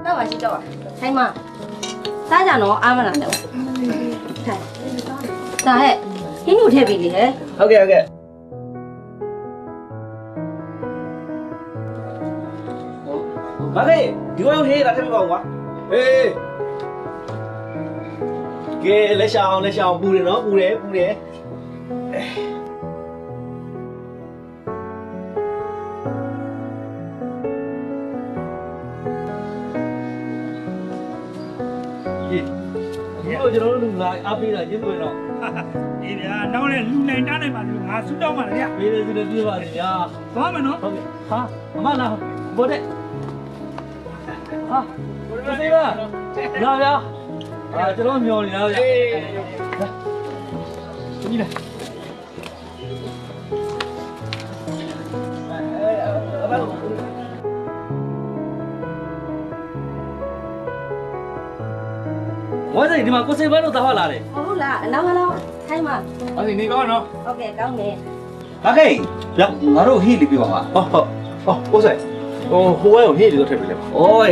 တော့ပါရှိတော့ပါထိုင်မစားကြတော့အားမလားတော့ထိုင်ဒါဟဲ့ဟင်းညူထည့်ပြီလေဟဲ့ဟုတ်ကဲ့ဘာလဲဒီဝိုင်းဟေးလာထည့်ပြပါဦးကွာဟေးကဲလက်ရှောင်းပူတယ်နော်ပူတယ်ကျွန်တော်တို့လူလာအားပေးတာရင်းသွင်းတော့အေးဗျာနောက်လည်းလူနိုင်တားနိုင်ပါလို့ငါဆူတောင်းပါလေဗျာပေးတယ်ဆိုတော့ပြေးပါလေဗျာသွားမယ်နော်ဟုတ်ကဲ့ဟာအမလာဘောတဲ့ဟာဘယ်လိုလဲလာဗျာကျွန်တော်မျောနေတာဗျာဒီလေဝါးစိဒီမှာကိုစိဘန်းတို့သားဟလာတယ်ဟုတ်လားအလောင်းထိုင်မဟောဒီနေကောင်းနော်ဟုတ်ကဲ့ကောင်းတယ်ဟာခေဗျငါတို့ဟိလေးပြပါပါဟုတ်ကိုစိဟိုဝဲကိုဟိလေးတော့ထည့်ပေးလိုက်ပါโอ้ย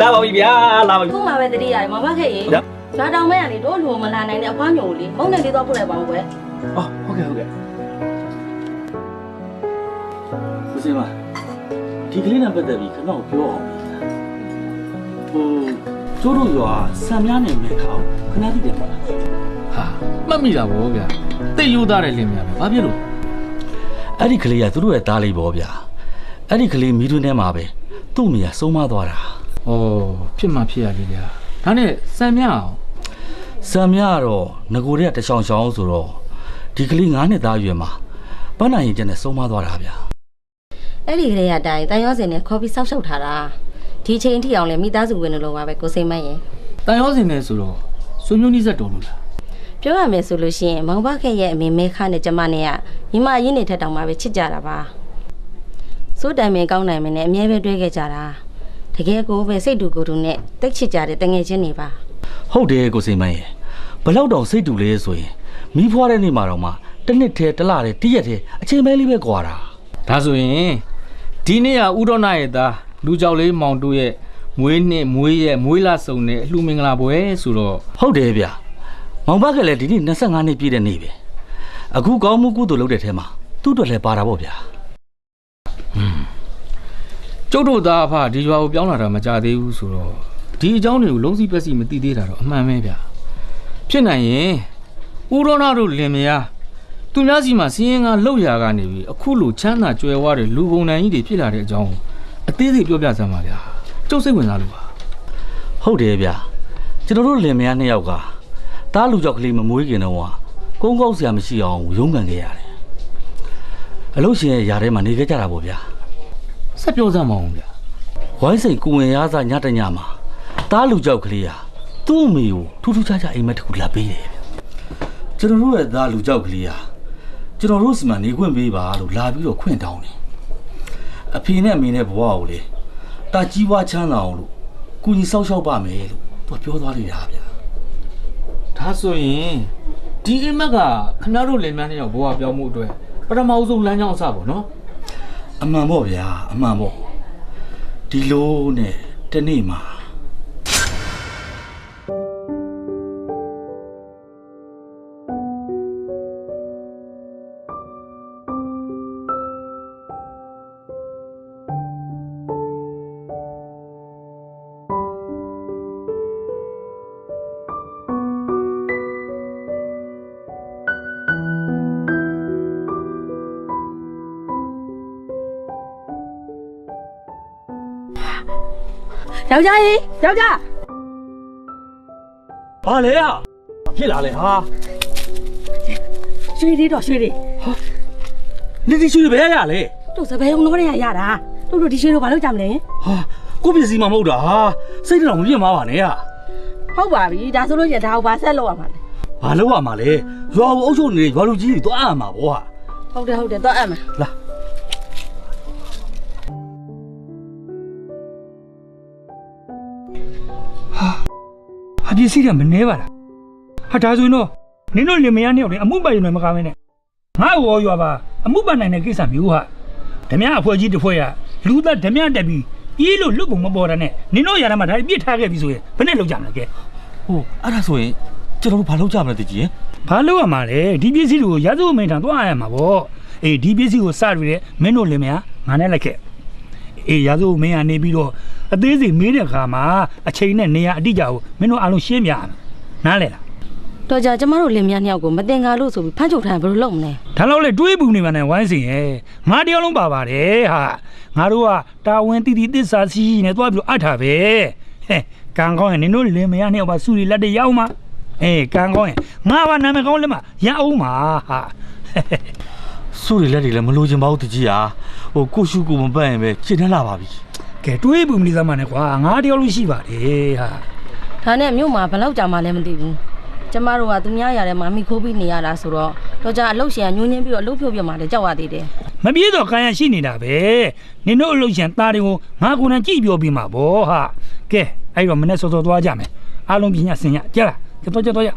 လာပါပြီဗျာလာပါပြီခုမှပဲတတိရတယ်မမခဲ့ရေဓာတောင်မဲကနေတို့လူမလာနိုင်တဲ့အဖွားမျိုးလေးမုန်းနေလေးတော့ပို့လိုက်ပါဦးကွယ်ဟုတ်ကဲ့ကိုစိမဒီကလေးနဲ့ပတ်သက်ပြီးခဏကိုပြောအောင်ကျိုးတို့ရွာဆံများနေမဲ့ခေါခဏတိတယ်မလားဟာမှတ်မိတာဗောဗျာတိတ်ရိုးသားတဲ့လင်းများပဲဘာဖြစ်လို့အဲ့ဒီကလေးကသူတို့ရဲ့သားလေးဗောဗျာအဲ့ဒီကလေးမီးတွင်းထဲမှာပဲသူ့မိကဆုံးမသွားတာဩဖြစ်မှဖြစ်ရလေဗျာဒါနဲ့စံမြအောင်ကတော့ငကိုတဲ့တချောင်းဆိုတော့ဒီကလေး9နှစ်သားအရွယ်မှာပန်းနိုင်ရင်ကျနဲ့ဆုံးမသွားတာဗျာအဲ့ဒီကလေးကတိုင်တန်ရောစင်နဲ့ခေါ်ပြီးစောက်ရှုပ်ထားတာဒီချိန်ထိအောင်လဲမိသားစုဝင်လို့ပါပဲကိုစိမ့်မရင်တန်ရောစင်နဲ့ဆိုတော့ဆွေမျိုးနီးစက်တော်လို့လားပြောရမယ်ဆိုလို့ရှိရင်မောင်ဘခက်ရဲ့အမေမဲခနဲ့ကျမနဲ့ကညီမရင်းနေထက်တောင်မှပဲချစ်ကြတာပါစိုးတိုင်မင်းကောင်းနိုင်မင်းနဲ့အမြဲပဲတွေ့ခဲ့ကြတာတကယ်ကိုပဲစိတ်တူကိုယ်တူနဲ့တိတ်ချစ်ကြတဲ့တငယ်ချင်းတွေပါဟုတ်တယ်ကိုစိမ့်မရင်ဘလောက်တောင်စိတ်တူလဲဆိုရင်မိဖွားတဲ့နေ့မှာတော့မှတစ်နှစ်တည်းတစ်လတည်းတရက်တည်းအချိန်ပဲလေးပဲကွာတာဒါဆိုရင်ဒီနေ့ကဥဒေါနာရဲ့သားလူကြောက်လေးမောင်တို့ရဲ့မွေးနှစ်မွေးရက်မွေးလာစုံတဲ့အလှမင်္ဂလာပွဲဆိုတော့ဟုတ်တယ်ဗျမောင်ဘကလည်းဒီနေ့25နှစ်ပြည့်တဲ့နေ့ပဲအခုကောင်းမှုကုသိုလ်လုပ်တဲ့ထဲမှာသူ့အတွက်လည်းပါတာပေါ့ဗျာကျုပ်တို့သားအဖဒီရွာကိုပြောင်းလာတာမကြသေးဘူးဆိုတော့ဒီအကြောင်းတွေကိုလုံးစီပက်စီမသိသေးတာတော့အမှန်ပဲဗျာဖြစ်နိုင်ရင်ဥရောနာတို့လင်မယားသူများစီမှာစည်ရင်ကလှုပ်ရာကနေပြီးအခုလိုချမ်းသာကြွယ်ဝတဲ့လူပုံနိုင်ကြီးတွေဖြစ်လာတဲ့အကြောင်းအသေးစိတ်ပြောပြစမ်းပါဗျာကျုပ်စိတ်ဝင်စားလို့ပါဟုတ်တယ်ဗျာကျွန်တော်တို့လင်မယား2ယောက်ကတားလူကြောက်ကလေးမမွေးခင်တော့ကုန်းကောက်စရာမရှိအောင်ရုန်းကန်ခဲ့ရတယ်အလို့ရှင်ရဲ့ຢာထဲမှာနေခဲ့ကြတာပေါ့ဗျာဆက်ပြောစမ်းမအောင်ဗျာဝိုင်းစိန်ကိုဝင်ရစားညတညမှာတားလူကြောက်ကလေးဟာသူ့အမေကိုထူးထူးခြားခြားအိမ်မက်တစ်ခုလာပေးတယ်ဗျကျွန်တော်တို့ရဲ့သားလူကြောက်ကလေးဟာကျွန်တော်တို့စီမှာနေခွင့်ပေးပါလို့လာပြီးတော့ခွင့်တောင်းတယ်အဖေနဲ့အမေနဲ့ဘဝကိုလေတာကြီးဝါချမ်းသာအောင်လို့ကုညီဆောက်ရှောက်ပါမယ်လို့သူပြောသွားလိုက်တာဗျာဒါဆိုရင်ဒီအိမ်မက်ကခင်ဗျားတို့လင်မယား2ယောက်ဘဝပြောင်းမှုအတွက်ပထမအဆုံးလမ်းကြောင်းအစပေါ့နော်အမှန်ပေါ့ဗျာအမှန်ပေါ့ဒီလိုနဲ့တနေ့မှာယောက်ျားကြီးယောက်ျားဘာလဲอ่ะဖြစ်လာလဲဟာရွှေလေးတော့ရွှေလေးဟာနေဒီရွှေဘယ်ရလဲတို့စပယ်ုံတော့ရတာတို့ဒီရွှေတို့ဘာလုပ်ကြမလဲဟာကိုပစ္စည်းမှမဟုတ်တာဟာစိတ်တော်မပြတ်မှာပါနဲ့ဟာဟုတ်ပါပြီဒါဆိုလို့ရင်ဒါကိုဘာဆက်လုပ်ရမှာလဲဘာလုပ်ရမှာလဲရွာကိုအုပ်ချုပ်နေတဲ့ရွာလူကြီးတွေသွားအပ်မှာဗောဟာဟုတ်တယ်သွားအပ်မှာလာဟာပစ္စည်းကမနှဲပါလားဟာဒါဆိုရင်တော့နင်တို့လင်မယား2ယောက်လည်းအမှုပါရင်လည်းမကားမနဲ့ငါ့ရောရွာပါအမှုပါနိုင်တဲ့ကိစ္စမျိုးဟာဓမြအဖွဲ့ကြီးတစ်ဖွဲ့ကလူသားဓမြတက်ပြီး ပြေးလို့လွတ်ပုံမပေါ်တာနဲ့နင်တို့ရတာမှဒါပြစ်ထားခဲ့ပြီဆိုရင်ဘယ်နဲ့လောက်ကြမလဲကဲ ဟိုအဲ့ဒါဆိုရင်ကျွန်တော်တို့ဘာလုပ်ကြမလဲတကြီး ဘာလို့ရမှာလဲဒီပစ္စည်းတွေကိုရာဇဝမင်းထံသွားရမှာပေါ့အေးဒီပစ္စည်းကိုစရတဲ့မင်းတို့လင်မယားငါနဲ့လိုက်ခဲ့အေးရာဇဝမင်းကနေပြီးတော့အသေးစိတ်မေးတဲ့အခါမှာအချိန်နဲ့နေရာအတိအကျကိုမင်းတို့အားလုံးရှင်းပြရမယ်နားလဲလား တော်ကြကျမတို့လင်မယားနှစ်ယောက်ကိုမတင်ကားလို့ဆိုပြီးဖမ်းချုပ်ထားရင်ဘယ်လိုလုပ်မလဲ ဒါတော့လေတွေးပူနေမှနဲ့ဝိုင်းစင်ရဲ့ငါတယောက်လုံးပါပါတယ်ဟာငါတို့ကတာဝန်တီတီသစ္စာစီးနဲ့သွားပြီးတော့အပ်တာပဲဟဲ့ကံကောင်းရင်နင်တို့လင်မယားနှစ်ယောက်ပါစုရီလက်တရောက်မှာအေးကံကောင်းရင်ငါပါနာမည်ကောင်းလက်မရအောင်မှာဟာ စုရီလက်တွေလည်းမလိုချင်ပါဘူးတကြီးဟိုကိုရှုကိုမပတ်ရင်ပဲရှင်းထလာပါပြီ ကဲတွေးပူနေစမ်းမနဲ့ကွာငါတယောက်လုံးရှိပါတယ်ဟာ ဒါနဲ့မြို့မှာဘယ်လောက်ကြာမှလည်းမသိဘူးကျမတို့ကသူများရတဲ့မှာမိခိုးပြီးနေရတာဆိုတော့တော်ကြအလုတ်ရှင်ကညှိုးညင်းပြီးတော့အလုတ်ဖြုတ်ပြမှလည်းကြောက်ရသေးတယ် မပြေတော့ကံရရှိနေတာပဲနင်တို့အလုပ်ရှင်သားတွေကိုငါကိုယ်နဲ့ကြည့်ပြောပြီးမှာဗောဟာကဲအဲ့တော့မနေ့စောစောသွားကြမယ်အားလုံးပညာစင်ရကြလားကြတော့ရ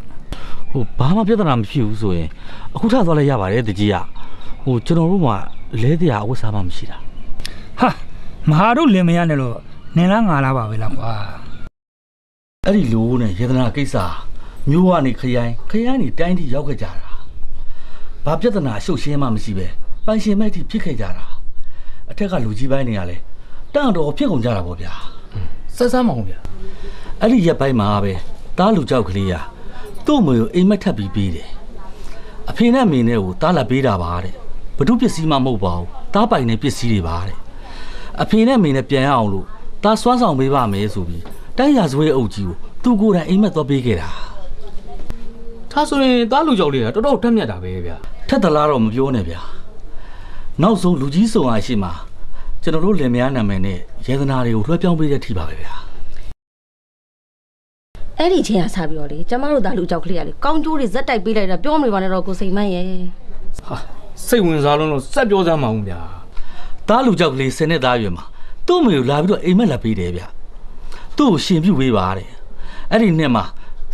ဟိုဘာမှပြဿနာမဖြစ်ဘူးဆိုရင်အခုထသွားလဲရပါတယ်တကြီးဟိုကျွန်တော်တို့မှာလဲတရားအဝတ်စားမှမရှိတာ ဟာမဟာတို့လင်မယားနဲ့လို့နင်လားငါလားပါပဲလားကွာ အဲ့ဒီလိုနဲ့ယေဒနာကိစ္စမျိုးကနေခရိုင်နေတိုင်းထိရောက်ခဲ့ကြတာဘာပြဿနာရှုပ်ရှင်းမှမရှိပဲပိုင်ရှင်မဲ့ထိဖြစ်ခဲ့ကြတာအထက်ကလူကြီးပိုင်းတွေကလည်းတန့်တော်ဖြစ်ကုန်ကြတာပေါ့ဗျာ ဆက်စမ်းမအောင်ဗျာ အဲ့ဒီရက်ပိုင်းမှာပဲတားလူကြောက်ကလေးကသူ့မေကိုအိမ်မက်ထပ်ပြီးပေးတယ်အဖေနဲ့အမေနဲ့ကိုတားလာပေးတာပါတဲ့ဘဒုပစ္စည်းမှမဟုတ်ပါဘူးတားပိုင်တဲ့ပစ္စည်းတွေပါတဲ့အဖေနဲ့အမေနဲ့ပြန်ရအောင်လို့တားစွမ်းဆောင်ပေးပါမယ်ဆိုပြီးတိုင်းရာဇဝဲအုပ်ကြီးကိုသူ့ကိုယ်တိုင်အိမ်မက်သွားပေးခဲ့တာ ထားဆိုရင်သားလူကြောက်လေးကတော်တော်တက်မြတ်တာပဲဗျာ ထက်သလားတော့မပြောနဲ့ဗျာနောက်ဆုံးလူကြီးဆောင်အားရှိမှာကျွန်တော်တို့လင်မယားနာမည်နဲ့ယေဒနာတွေကိုလွှဲပြောင်းပေးတဲ့ထိပါပဲဗျာ အဲ့ဒီချင်းကစားပြီးတော့လေကျမတို့သားလူကြောက်ကလေးကလေကောင်းကျိုးတွေဇက်တိုက်ပေးလိုက်တာပြောမလို့ပါနဲ့တော့ကိုစိန်မန်းရဲ့ ဟာစိတ်ဝင်စားလုံးလို့စက်ပြောစမ်းမအောင်ဗျာ တားလူကြောက်ကလေး10နှစ်သားရွယ်မှာသူ့မေကိုလာပြီးတော့အိမ်မက်လာပေးတယ်ဗျာသူ့ကိုရှင်ပြုတ်ပေးပါတဲ့အဲ့ဒီနှစ်မှာ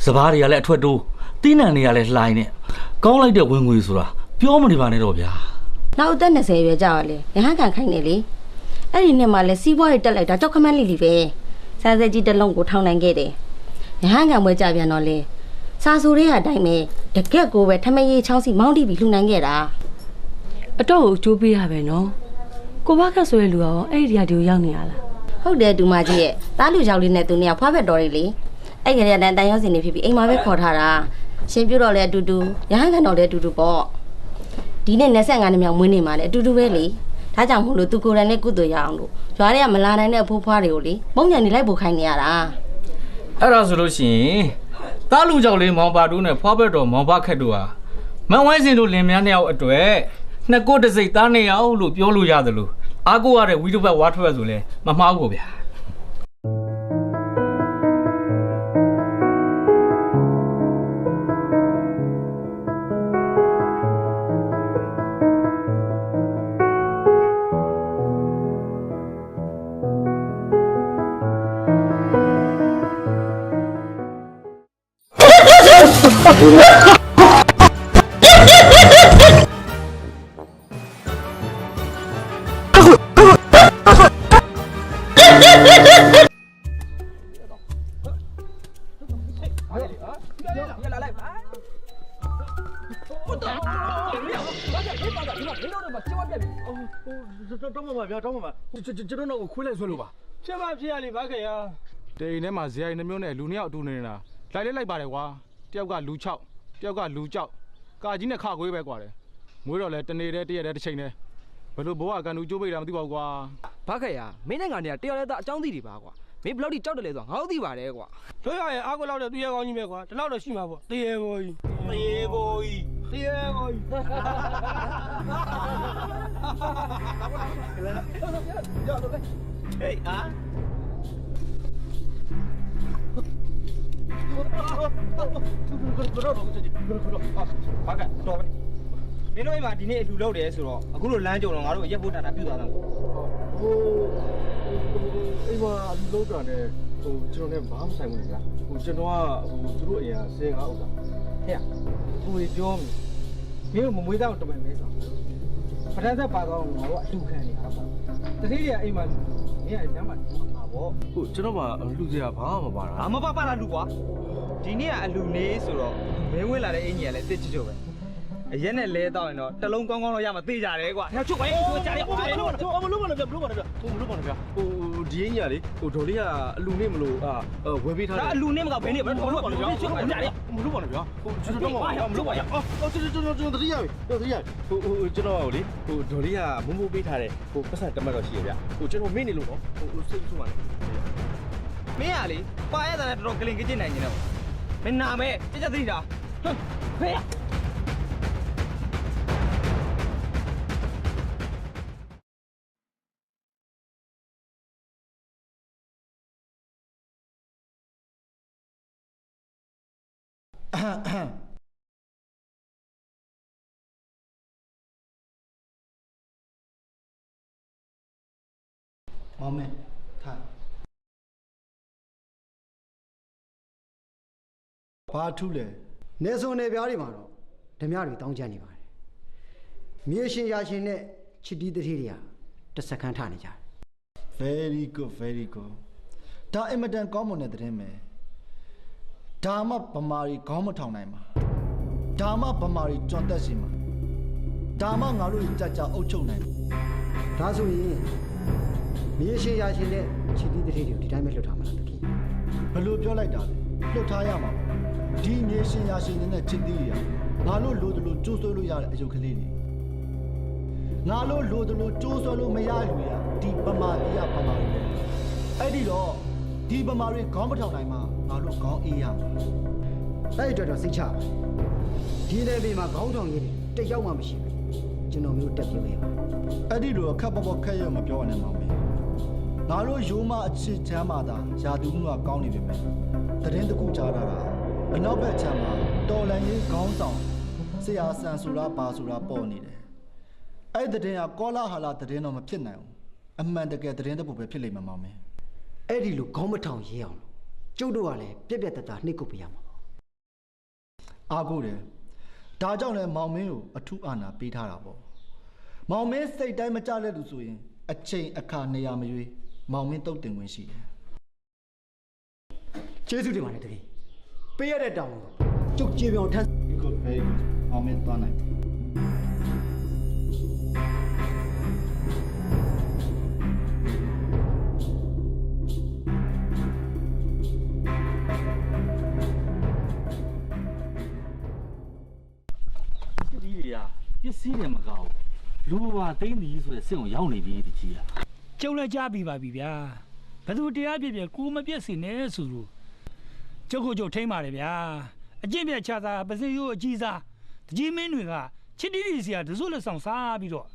စပားတွေကလည်းအထွက်တိုးတီးနှံတွေကလည်းလှိုင်းနဲ့ကောင်းလိုက်တဲ့ဝင်ငွေဆိုတာပြောမနေပါနဲ့တော့ဗျာ နောက်အသက်20ရွယ်ကြာလေရဟန်းခံခိုင်းနေလေအဲ့ဒီနှစ်မှာလဲစီးပွားရေးတက်လိုက်တာကြောက်ခမန်းလီလီပဲစားစက်ကြီးတစ်လုံးကိုထောင်နိုင်ခဲ့တယ်ရဟန်းခံပွဲကြပြန်တော့လေစာဆိုတွေကအတိုင်းပဲတကက်ကိုပဲထမရေးချောင်းစီမောင်းတီးပြီးလှူနိုင်ခဲ့တာ အတော့ကိုအကျိုးပေးရပဲနော်ကိုဘခတ်ဆိုတဲ့လူကရောအဲ့ဒီတရားဒီကိုရောက်နေရလား ဟုတ်တယ်ဒူမကြီးရဲ့သားလူရောက်လေးနဲ့သူနေဖွားဖက်တော်လေးလေအဲ့ကလေးကတန်ရောစင်နေဖြစ်ပြီးအိမ်မှာပဲခေါ်ထားတာရှင်ပြတော့လဲအတူတူရဟန်းခံတော်လဲအတူတူပေါ့ဒီနေ့25နှစ်မြောက်မွေးနေ့မှာလဲအတူတူပဲလေဒါကြောင့်မို့လို့သူကိုယ်တိုင်နဲ့ကုသိုလ်ရအောင်လို့ရွာတွေကမလာနိုင်တဲ့အဖိုးဖွားတွေကိုလေမုံညံနေလိုက်ပို့ခိုင်းနေရတာ အဲ့ဒါဆိုလို့ရှိရင်သားလူကြောက်လေးမောင်ပါတူးနဲ့ဖွားဘက်တော်မောင်ပါခက်တို့ဟာမန်ဝိုင်းစင်တို့လင်မယားနှစ်ယောက်အတွက်နှစ်ကိုတစိတ်သားနှစ်ယောက်လို့ပြောလို့ရတယ်လို့အားကိုရတဲ့ဝီတုဘက်ဝါထွက်ဆိုလဲမမှားဘူးဗျာ တောင်းပါဗျာတောင်းပါကျွန်တော်တို့ခွေးလိုက်ဆွဲလို့ပါဖြစ်ပါဖြစ်ရလေဘာခင်ရတိန်ထဲမှာဇေယျနှမျိုးနဲ့လူ2ယောက်အတူနေနေတာလိုက်ပါတယ်ကွာတယောက်ကလူ6တယောက်ကလူကြောက်ကာကြီးနဲ့ခခွေးပဲကွာတယ်မွေးတော့လဲတနေ့တည်းတရက်တည်းတစ်ချိန်တည်းဘယ်လိုဘဝကန်လူကျိုးပိတ်တာမသိပါဘူးကွာဘာခင်ရမင်းနိုင်ငံတွေကတယောက်တည်းသားအကြောင်းသိတွေပါကွာမင်းဘလောက်ထိကြောက်တယ်လဲဆိုတာငါတို့သိပါတယ်ကွာတို့ရရဲ့အားကိုလောက်တဲ့သူရဲကောင်းကြီးပဲကွာဒီလောက်တော့ရှိမှာပေါ့တရေဘောကြီးတရေဘောကြီးတရေဘောကြီးဟေးအာဘာကတော့မင်းတို့အိမ်မှာဒီနေ့အလူလောက်တယ်ဆိုတော့အခုလိုလမ်းကြုံတော့ငါတို့ရက်ဖို့တာတာပြုသွားတာဟိုအိမ်မှာအလူလောက်တာနဲ့ဟိုကျွန်တော်လည်းဘာမှဆိုင်ဘူးဗျာဟိုကျွန်တော်ကဟိုသူတို့အိမ်က10ငါဥစ္စာဟဲ့ဟိုပြောမင်းတို့မမွေးသားတော့တမန်မဲဆို ပထမဆက်ပါတော့ငါတို့အလူခံနေတာပေါ့တတိယအိမ်မှာနေရလမ်းမှာပါပေါ့ ဟုတ်ကျွန်တော်ကလူစရာဘာမှမပါတာ မပါလာလူကွာဒီနေ့ကအလူနေဆိုတော့မင်းဝင်လာတဲ့အင်ကြီးကလည်းတစ်ချွတ်ပဲအရက်နဲ့လဲတော့ရင်တော့တလုံးကောင်းကောင်းတော့ရမှာသိကြတယ်ကွာဟဲ့ချုပ်ပါရဲ့ချုပ်ကြတယ်ကွာမလို့ပါနဲ့ဗျမလို့ပါနဲ့ဗျဟိုဒီအင်ကြီးကလေဟိုဒေါ်လေးကအလူနေမလို့ဝယ်ပေးထားတယ်အလူနေမကဘယ်နေဘယ်တော့ပါနဲ့ဗျချုပ်ကြတယ်မလို့ပါနဲ့ဗျဟိုကျွန်တော်တော့မလို့ပါရကျွန်တော်တတိယဟိုကျွန်တော်လေဟိုဒေါ်လေးကမုံမိုးပေးထားတယ်ဟိုပတ်စံတမတ်တော့ရှိရဗျဟိုကျွန်တော်မေ့နေလို့နော်ဟိုစိတ်ဆိုးပါနဲ့မင်းကလေပါရတဲ့တော်တော်ကလင်ကကျနိုင်နေတော့မင်းနာမဲကြက်သတိတာဟမ်ဖေးမောင်မဲထားဘာထူးလဲနေစုံနေပြားတွေမှာတော့ဓမြတွေတောင်းကျမ်းနေပါတယ်မြေရှင်ရာရှင်နဲ့ချစ်တီးတတိတွေကတစ်စက္ကန့်ထနေကြတယ် very good ဒါအင်မတန်ကောင်းမွန်တဲ့သတင်းပဲဒါမှဗမာရီခေါင်းမထောင်နိုင်မှာဒါမှဗမာရီကြွန်တက်စီမှာဒါမှငါတို့ကြကြအုပ်ချုပ်နိုင် ဒါဆိုရင်မြေရှင်ရာရှင်နဲ့ချစ်တီးတတိတွေကိုဒီတိုင်းပဲလွတ်ထားမှာလားတကယ် ဘယ်လိုပြောလိုက်တာလဲလွတ်ထားရမှာဒီမြေရှင်ရာရှင်နဲ့ချစ်သေးရငါတို့လိုတယ်လို့ကြိုးဆွဲလို့ရတဲ့အယုတ်ကလေးတွေငါတို့လိုတယ်လို့ကြိုးဆွဲလို့မရလူရဒီဗမာပြည်ကဗမာတွေအဲ့ဒီတော့ဒီဗမာတွေခေါင်းမထောင်နိုင်မှာငါတို့ခေါင်းအေးရမှာ အဲ့ဒီတော့စိတ်ချပါဒီနယ်ပြည်မှာခေါင်းထောင်ရည်တယောက်မှမရှိဘူးကျွန်တော်မျိုးတက်ပြပေးပါ အဲ့ဒီလိုခက်ခက်ရမပြောရနဲ့မောင်မေငါတို့ရိုးမအချစ်ချမ်းမှသာယာတူမှုကကောင်းနေပြီမယ်သတင်းတစ်ခုကြားတာအနောက်ဘက်ချမ်းမှာတော်လန်ရေးခေါင်းဆောင်ဆရာဆန်ဆိုတာပါဆိုတာပေါ်နေတယ်အဲ့သတင်းကကောလာဟာလာသတင်းတော့မဖြစ်နိုင်ဘူးအမှန်တကယ်သတင်းတစ်ပုဒ်ပဲဖြစ်လိမ့်မယ်မောင်မေ အဲ့ဒီလိုခေါင်းမထောင်ရေးအောင်လို့ကျုပ်တို့ကလည်းပြက်ပြက်တသားနှိပ်ကုတ်ပေးရမှာပေါ့ အားကိုးတယ်ဒါကြောင့်လည်းမောင်မင်းကိုအထူးအာဏာပေးထားတာပေါ့မောင်မင်းစိတ်တိုင်းမကြတဲ့သူဆိုရင်အချိန်အခါနေရာမရွေးမောင်မင်းတုတ်တင်ခွင့်ရှိတယ် ကျေးဇူးတင်ပါတယ်တကယ်ပေးရတဲ့တောင်းကိုကျုပ်ကြေပြောင်းထမ်း good very good မောင်မင်းသွားနိုင်ပစ္စည်းတွေမကောင်းလူပါသိမ့်သည်ဆိုတဲ့စင့်ကိုရောက်နေပြီဒီကြီးอ่ะ ကျုံလည်းကြားပြီးပါပြီဗျာဘယ်သူတရားပြည့်ပြည့်ကိုမပြည့်စင်နဲ့ဆိုလို့ကျုပ်ကိုကျုပ်ထိမ့်ပါတယ်ဗျာအကျင့်ပြတ်ချတာပစင်ရိုးအကြီးစားတကြီးမင်းတွေကချစ်တီးတီစီကတစိုးလက်ဆောင်စားပြီးတော့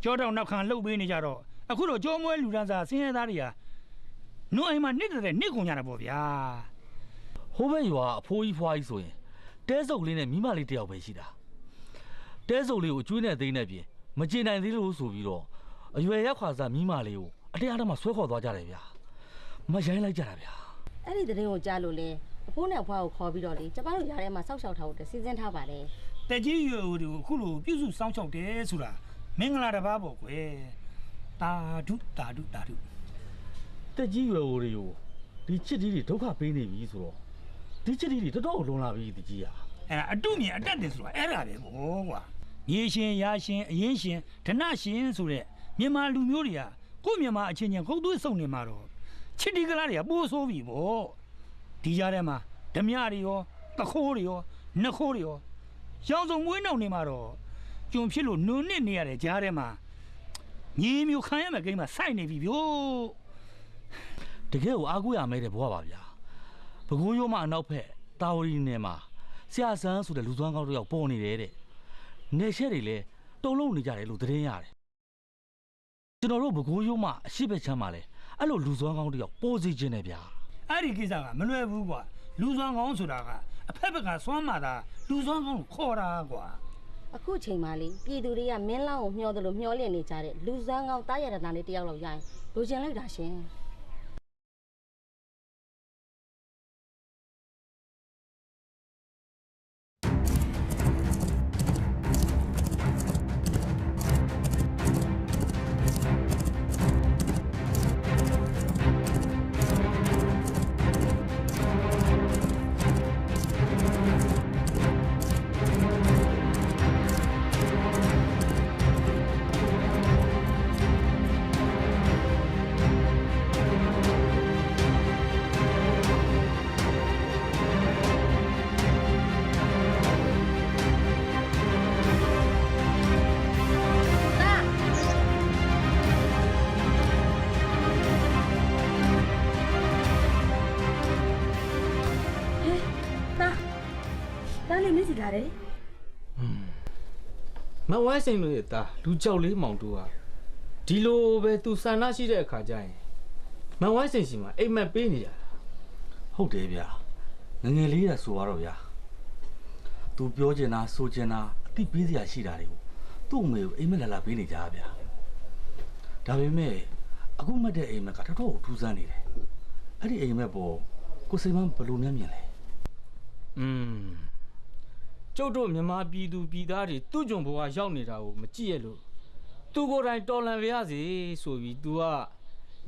ကြောတောင်နောက်ခံလှုပ်ပေးနေကြတော့အခုတော့ကြောမွဲလူတန်းစားဆင်းရဲသားတွေကနှုတ်အိမ်မှာနှစ်တဲ့နှစ်ကုန်ကြတာပေါ့ဗျာ ဟိုဘက်ရွာအဖိုးကြီးဖွားကြီးဆိုရင်တဲစုပ်လေးနဲ့မိမလေးတယောက်ပဲရှိတာတဲစုပ်လေးကိုအကျွေးနဲ့သိမ်းနေပြင်မကျေနိုင်သေးလို့ဆိုပြီးတော့အရွယ်ရက်ခွာစားမိမလေးကိုအတရားဓမ္မဆွဲခေါ်သွားကြတယ်ဗျာမရိုင်းလိုက်ကြတာဗျာ အဲ့ဒီသတင်းကိုကြားလို့လေအဖိုးနဲ့အဖွားကိုခေါ်ပြီးတော့လေကျမတို့ရားထဲမှာစောက်ရှောက်ထားဖို့စီစဉ်ထားပါတယ် တက်ကြီးရွယ်တွေကိုအခုလိုပြုစုစောင့်ရှောက်တယ်ဆိုတာမင်္ဂလာတစ်ပါးပေါ့ကွယ်တာဓုတက်ကြီးရွယ်အိုတွေကိုဒီချစ်တီးတွေဒုက္ခပေးနေပြီဆိုတော့ဒီချစ်တီးတွေတော်တော်လွန်လာပြီဒီကြီးอ่ะ အဲ့ဒါအတုမြင်အတက်တယ်ဆိုတာအဲ့ဒါပဲပေါ့ကွာမြေရှင်ရာရှင်အရင်ရှင်ဓနရှင်ဆိုတဲ့မြန်မာလူမျိုးတွေကကိုယ့်မြန်မာအချင်းချင်းခုတ်သွေးဆုံနေမှာတော့ချစ်တီကလားတွေကပိုးဆိုးပြီပေါ့ဒီကြားထဲမှာဓမြတွေရောတခိုးတွေရောနှခိုးတွေရောရောင်စုံမွေးနှောင်နေမှာတော့ကျွံဖြစ်လို့နုံနစ်နေရတဲ့ကြားထဲမှာညီမျိုးခံရမယ့်ကိန်းမှာစိုက်နေပြီဗျို့ တကယ်ကိုအားကိုးရမဲတဲ့ဘဝပါဗျာဘကိုးရိုးမအနောက်ဖက်တာဝရီနယ်မှာဆရာဆန်းဆိုတဲ့လူသွမ်းကောင်းတစ်ယောက်ပေါ်နေတယ်တဲ့နေရှက်တွေလည်းတုံလုံးနေကြတယ်လို့သတင်းရတယ်ကျွန်တော်တို့ဘကိုးရိုးမအရှိဘက်ချမ်းမှာလဲအဲ့လိုလူသွမ်းကောင်းတစ်ယောက်ပေါ်စီခြင်းနဲ့ဗျာ အဲ့ဒီကိစ္စကမလွယ်ဘူးကွာလူစွမ်းကောင်းဆိုတာကအဖက်ဘက်ကစွမ်းမာတာလူစွမ်းကောင်းကိုခေါ်တာကွာ အခုချိန်မှလေပြည်သူတွေကမင်းလောင်းကိုမျှော်တယ်လို့မျှော်လင့်နေကြတဲ့လူစမ်းကောင်းတားရတနာလေးတယောက်လောက်ရရင်လိုချင်လိုက်တာရှင် လေမစီတာတယ် မဝိုင်းစိန်လို့ရတာလူကြောက်လေးမောင်တို့ကဒီလိုပဲသူဆန္ဒရှိတဲ့အခါကျရင်မဝိုင်းစိန်စီမှာအိမ်မက်ပေးနေကြတာ ဟုတ်တယ်ဗျာငငယ်လေးရဆိုတော့ဗျာသူပြောချင်တာဆိုချင်တာအတိပေးစရာရှိတာတွေကိုသူ့အမေကိုအိမ်မက်လာပေးနေကြဗျာဒါပေမဲ့အခုမှတ်တဲ့အိမ်မက်ကတော်တော်ထူးဆန်းနေတယ်အဲ့ဒီအိမ်မက်ပေါ်ကိုစိန်မဘယ်လိုများမြင်လဲ ကျုပ်တို့မြန်မာပြည်သူပြည်သားတွေသူ့ကြုံဘဝရောက်နေတာကိုမကြည့်ရလို့သူကိုယ်တိုင်တော်လန်ပြရစီဆိုပြီး तू က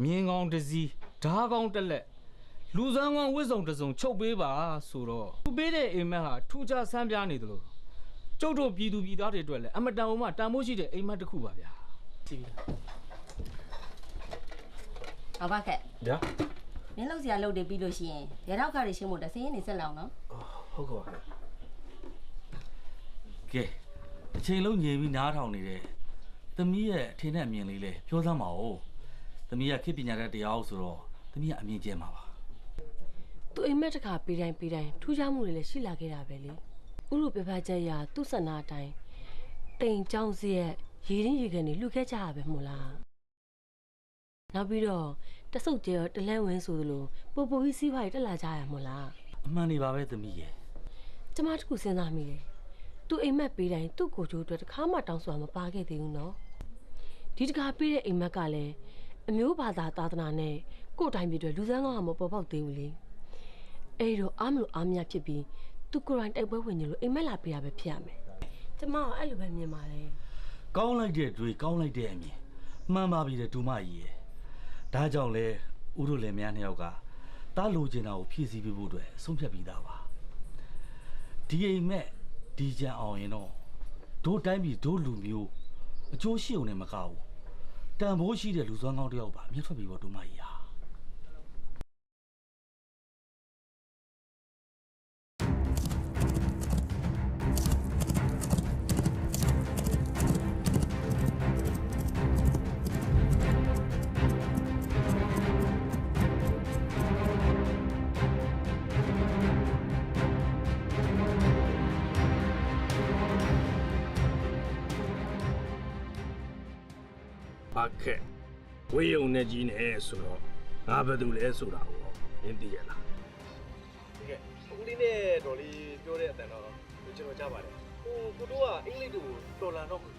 မြင်းကောင်းတစ်စီးဓားကောင်းတစ်လက်လူစမ်းကောင်းဝစ်စုံတစ်စုံချုပ်ပေးပါဆိုတော့သူပေးတဲ့အိမ်မက်ဟာထူးခြားဆန်းပြားနေတယ်လို့ကျုပ်တို့ပြည်သူပြည်သားတွေအတွက်လည်းအမတန်မှတန်ဖိုးရှိတဲ့အိမ်မက်တစ်ခုပါဗျာကြည့်ပြီလား အဘခက် ဗျာ မင်းလောက်စရာလုပ်တယ်ပြီးလို့ရှိရင်ရတောက်ကတွေရှင်းဖို့တစင်းနေဆက်လောင်နော် ဟုတ်ကဲ့ပါ ကဲအချိန်လုံးညင်ပြီးနားထောင်နေတဲ့သမီးရဲ့အထင်နဲ့အမြင်လေးလဲပြောစမ်းပါဦးသမီးကခေတ်ပညာတတ်တရားဆိုတော့သမီးကအမြင်ကျဲမှာပါ သူအိမ်မက်တစ်ခါပေးတိုင်းထူးခြားမှုတွေလည်းရှိလာခဲ့တာပဲလေဥရုပြပချက်ရသူ့ဆန္ဒအတိုင်းတိမ်ကြောင်းစီရဲ့ရေရင်းရေကန်တွေလှူခဲ့ကြရပဲမို့လားနောက်ပြီးတော့တဆုပ်ကျဲတလန်းဝင်းဆိုသလိုပိုပိုကြီးစီးပွားရေးတက်လာကြရမို့လား အမှန်နေပါပဲသမီးရဲ့ ကျမတခုစဉ်းစားမိတယ်သူအိမ်မက်ပေးတိုင်းသူ့ကိုကျိုးအတွက်တစ်ခါမှတောင်းဆိုတာမပါခဲ့သေးဘူးနော်ဒီတခါပေးတဲ့အိမ်မက်ကလည်းအမျိုးဘာသာသာသနာနဲ့ကို့တိုင်းပြည်တွေလူစမ်းကောင်းမှမပေါ်ပေါက်သေးဘူးလေအဲ့တော့အားမလို့အားမရဖြစ်ပြီးသူကိုယ်တိုင်တိုက်ပွဲဝင်နေလို့အိမ်မက်လာပေးရပဲဖြစ်ရမယ်ကျမကအဲ့လိုပဲမြင်ပါတယ် ကောင်းလိုက်တဲ့တွေကောင်းလိုက်တဲ့အမြင်မှန်ပါပြီတဲ့ဒူမကြီးရဲ့ဒါကြောင့်လဲဥတို့လည်းများနှစ်ယောက်ကတားလိုချင်တာကိုဖြည့်ဆည်းပေးဖို့အတွက်ဆုံးဖြတ်ပြီးသားပါဒီအိမ်မက်ဒီကြံအောင်ရင်တော့ဒို့တိုင်းပြည်ဒို့လူမျိုးအကျိုးရှိုံနဲ့မကဘူးတန်ဖိုးရှိတဲ့လူစွမ်းကောင်းတစ်ယောက်ပါမြတ်ထွက်ပြီးတော့ဒူမကြီးဟာ ဘာခက်ဝေးုံနဲ့ကြီးနေဆိုတော့ငါဘယ်သူလဲဆိုတာကိုမင်းသိရလား ကဲအခုလေးနဲ့တော်လေးပြောတဲ့အတန်တော့ကျွန်တော်ကြားပါတယ်ကိုတို့ကအင်္ဂလိပ်တို့တော်လန်တော့ ဟုတ်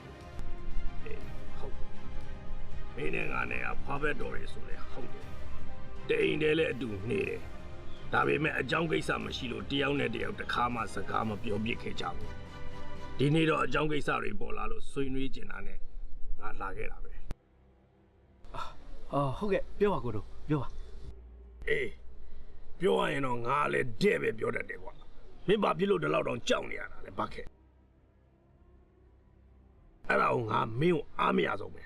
မင်းနဲ့ငါနဲ့ကဖားဘက်တော်တွေဆိုလဲဟုတ်တယ်တိန်တယ်လည်းအတူနေတယ်ဒါပေမဲ့အကြောင်းကိစ္စမရှိလို့တယောက်နဲ့တယောက်တစ်ခါမှစကားမပြောပြခဲ့ကြဘူးဒီနေ့တော့အကြောင်းကိစ္စတွေပေါ်လာလို့ဆွေးနွေးကျင်တာနဲ့ငါလာခဲ့တာပဲ ဟုတ်ကဲ့ပြောပါကိုတို့ပြောပါ အေးပြောရရင်တော့ငါလည်းတဲ့ပဲပြောတတ်တယ်ကွာမင်းဘာဖြစ်လို့ဒီလောက်တောင်ကြောက်နေရတာလဲဘာခဲ့အဲ့ဒါကိုငါမင်းကိုအားမရဆုံးပဲ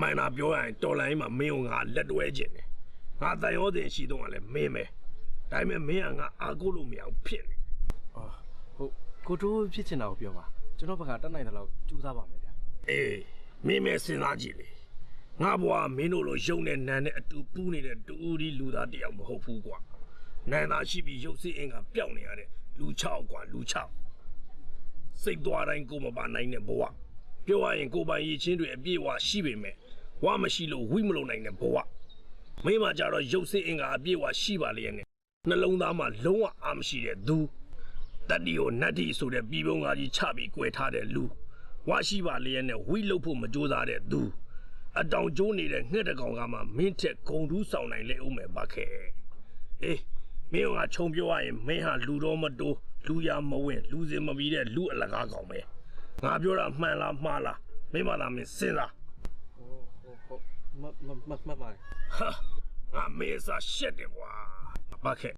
မိုင်းနာပြောရရင်တော်လိုင်းမှာမင်းကိုငါလက်တွဲခြင်းတယ်ငါတန်ရောတင်ရှိတော့ကလည်းမင်းပဲဒါပေမဲ့မင်းကငါအားကိုးလို့မရအောင်ဖြစ်နေ ဟုတ်ကိုတို့ဖြစ်ချင်တာကိုပြောပါကျွန်တော်ဘက်ကတတ်နိုင်တဲ့လောက်ကြိုးစားပါမယ်ဗျာ အေးမင်းမဲစဉ်းစားကြည့်လေငါဘွားမင်းတို့လိုရုံနဲ့နန်းနဲ့အတူပူးနေတဲ့တူဦးဒီလူသားတယောက်မဟုတ်ဘူးကွာနန်းသားရှိပြီးရုပ်စင်းအင်ကပျောက်နေရတဲ့လူ6ကွာလူ6စိတ်သွားတိုင်းကိုမပါနိုင်တဲ့ဘဝပြောရရင်ကိုပိုင်ရည်ချင်းတွေအပြည့်ဝရှိပေမဲ့ဝါမရှိလို့ဝိမလို့နိုင်တဲ့ဘဝမိမကြတော့ရုပ်စင်းအင်ကအပြည့်ဝရှိပါလေနဲ့နှလုံးသားမှာလုံးဝအားမရှိတဲ့သူတတ္တိကိုနတ္တိဆိုတဲ့ပြည်ပုံးကားကြီးချပြီး꿰ထားတဲ့လူဝါရှိပါလေနဲ့ဝိလို့ဖို့မကြိုးစားတဲ့သူအတောင်ကျိုးနေတဲ့ငှက်တကောင်ကမှမင်းထက်ဂုံတူးဆောင်နိုင်လေဦးမယ်ပါခဲ့အေးမင်းကခြုံပြောရရင်မင်းဟာလူတော်မတိုးလူရမဝင်လူစင်မပြီးတဲ့လူအလကားကောင်ပဲငါပြောတာမှန်လားမှားလားမင်းမလားမင်းစဉ်းစားဟုတ်မတ်ပါတယ် ဟာငါမေးစားရှက်တယ်ကွာပါခဲ့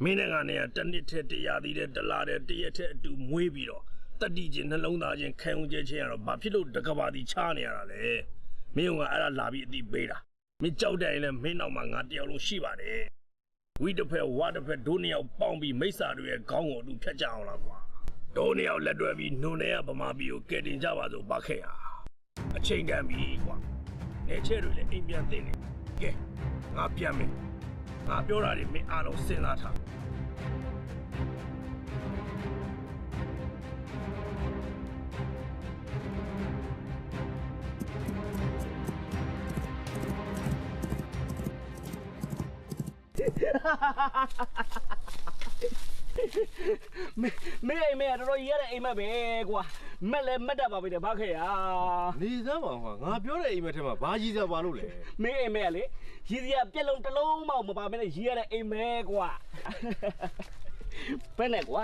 မင်းနဲ့ငါနဲ့တနစ်ထက်တရားသေးတဲ့တလားတဲ့တရက်ထက်အတူမွေးပြီးတော့တတိချင်းနှလုံးသားချင်းခံုံကျဲချင်းရတော့ဘာဖြစ်လို့တကဘာတီချားနေရတာလဲမင်းကအဲ့ဒါလာပြီးအတိပေးတာမင်းကြောက်တယ်ရင်လည်းမင်းနောက်မှာငါတယောက်လုံးရှိပါတယ်ဝိတစ်ဖက်ဝါတစ်ဖက်ဒိုးနှစ်ယောက်ပေါင်းပြီးမိစ္ဆာတွေရဲ့ခေါင်းကိုအတူဖြတ်ကြအောင်လားကွာဒိုးနှစ်ယောက်လက်တွဲပြီးနုံနေရဗမာပြည်ကိုကယ်တင်ကြပါစို့ပါခဲ့ရအချိန်တန်ပြီကွာနေချဲတွေလည်းအိမ်ပြန်သိနေကဲငါပြန်မယ်ငါပြောတာတွေမင်းအားလုံးစဉ်းစားထား မင်းအိမ်မက်တော်တော်ရရတဲ့အိမ်မက်ပဲကွာမက်လည်းမက်တတ်ပါပဲတဲ့ဘာခဲ့ရ နေစမ်းပါကွာငါပြောတဲ့အိမ်မက်ထဲမှာဘာကြီးစားပါလို့လဲ မင်းအိမ်မက်လေရည်စရာပြက်လုံးတစ်လုံးမှမပါမနဲ့ရရတဲ့အိမ်မက်ကွာဘယ်နဲ့ကွာ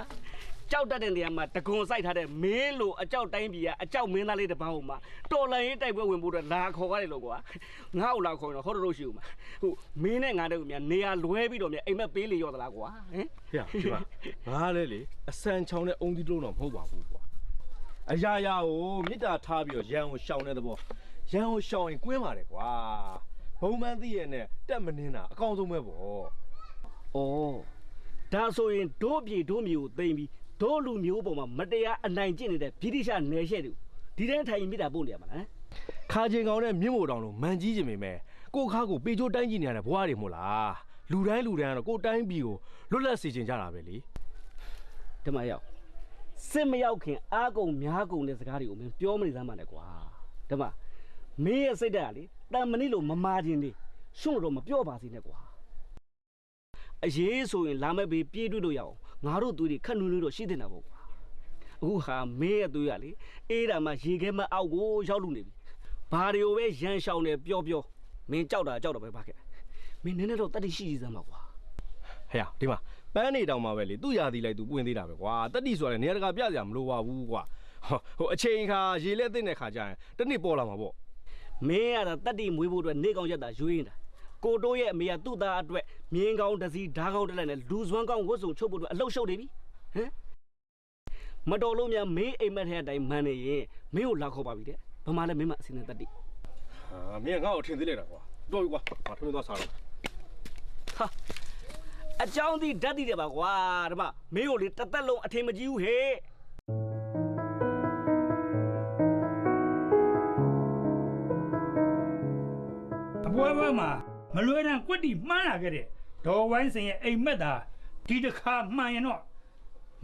ကြောက်တတ်တဲ့နေရာမှာတကွန်စိုက်ထားတဲ့မင်းလိုအကြောက်တိုင်းပြည်ကအကြောက်မင်းသားလေးတစ်ပန်းဟိုမှာတော်လန်ရေးတိုက်ပွဲဝင်ဖို့တော့လာခေါ်ရတယ်လို့ကွာငါ့ကိုလာခေါ်ရင်တော့ဟောတို့ရှိဦးမှာဟိုမင်းနဲ့ငါတို့ကမြန်နေရာလွဲပြီးတော့မြန်အိမ်မက်ပေးလေရောသလားကွာဟင် ဟဲ့ဒီမှာငါလည်းလေအစံချောင်းနဲ့အုံဒီလုံးတော့မဟုတ်ပါဘူးကွာအရာရာကိုမြစ်တာထားပြီးတော့ရန်ကိုရှောင်တဲ့သဘောရန်ကိုရှောင်ရင်ကွင်းပါတယ်ကွာဘုံမှန်းသိရနဲ့တက်မနှင်းတာအကောင်းဆုံးပဲပေါ့ ဩဒါဆိုရင်ဒို့ပြည်ဒို့မျိုးကိုသိမ့်ပြီးဒို့လူမျိုးပေါ်မှာမတရားအနိုင်ကျင့်နေတဲ့ဗြိတိရှနယ်ရှဲတူဒီတိုင်းထိုင်မြစ်တာပို့နေရမှာလား ခါချင်းကောင်နဲ့မြင့်မို့တောင်လို့မန်ကြီးချင်ပေမဲ့ကိုခါကိုပေချိုးတိုင်းကြည့်နေရတဲ့ဘွားတွေမို့လားလူတိုင်းကတော့ကိုတိုင်းပြည်ကိုလွတ်လပ်စေချင်ကြတာပဲလေ ဒီမှာရောက်စစ်မရောက်ခင်အားကုန်များကုန်တဲ့စကားတွေကိုမင်းပြောမနေစမ်းပါနဲ့ကွာဒီမှာမင်းရဲ့စိတ်ဓာတ်ကလေတန်မဏိလို့မမာခြင်းနေရှုံ့တော့မပြောပါစေနဲ့ကွာအရေးဆိုရင်လာမဲ့ဘေးပြေးတွေ့လို့ရအောင်ငါတို့သွေးတွေခက်နွေးတော့ရှိတင်တာပေါ့ကွာအခုဟာမင်းရဲ့သွေးကလေအေးတာမှရေခဲမအောက်ကိုရောက်လူနေပြီဘာတွေကိုပဲရန်ရှောင်နေပြောမင်းကြောက်တာပဲဘာခဲ့မင်းနည်းနည်းတော့တတိရှိစမ်းပါကွာ ဟဲ့ဒီမှာပန်းနေတောင်မှာပဲလေသူ့ရာသီလိုက်သူပွင့်သေးတာပဲကွာတက်တိဆိုရတယ်နေရာတကာပြစရာမလိုပါဘူးကွာဟိုအချိန်ခါရေလဲသိတဲ့ခါကျရင်တစ်နှစ်ပေါ်လာမှာပေါ့ မင်းရတာတတိမွေးဖို့အတွက်နေကောင်းရက်တာရွေးနေတာကိုတိုးရဲ့အမေကသူ့သားအတွက်မြင်းကောင်းတစီဓားကောင်းတက်လိုက်နဲ့လူစွမ်းကောင်းဝတ်စုံချုပ်ဖို့အတွက်အလှုပ်ရှုပ်နေပြီဟမ်မတော်လို့များမင်းအိမ်မက်ထဲအတိုင်းမှန်နေရင်မင်းကိုလာခေါ်ပါပြီတဲ့ဘာမှလည်းမင်းမအစင်းနဲ့တတိ ဟာမင်းငါ့ကိုထင်သေးလိုက်တာကွာတော်ပြီကွာငါထွေးသွားစားတော့ ဟာအကြောင်းဒီဓာတ်တိတယ်ပါကွာဒီမှာမင်းကိုလေတသက်လုံးအထင်မကြီးဘူးဟဲ့ အပွဲမှာမလွဲတမ်းကွက်တီမှန်းလာခဲ့တဲ့ဒေါ်ဝိုင်းစင်ရဲ့အိမ်မက်သာဒီတစ်ခါမှန်ရင်တော့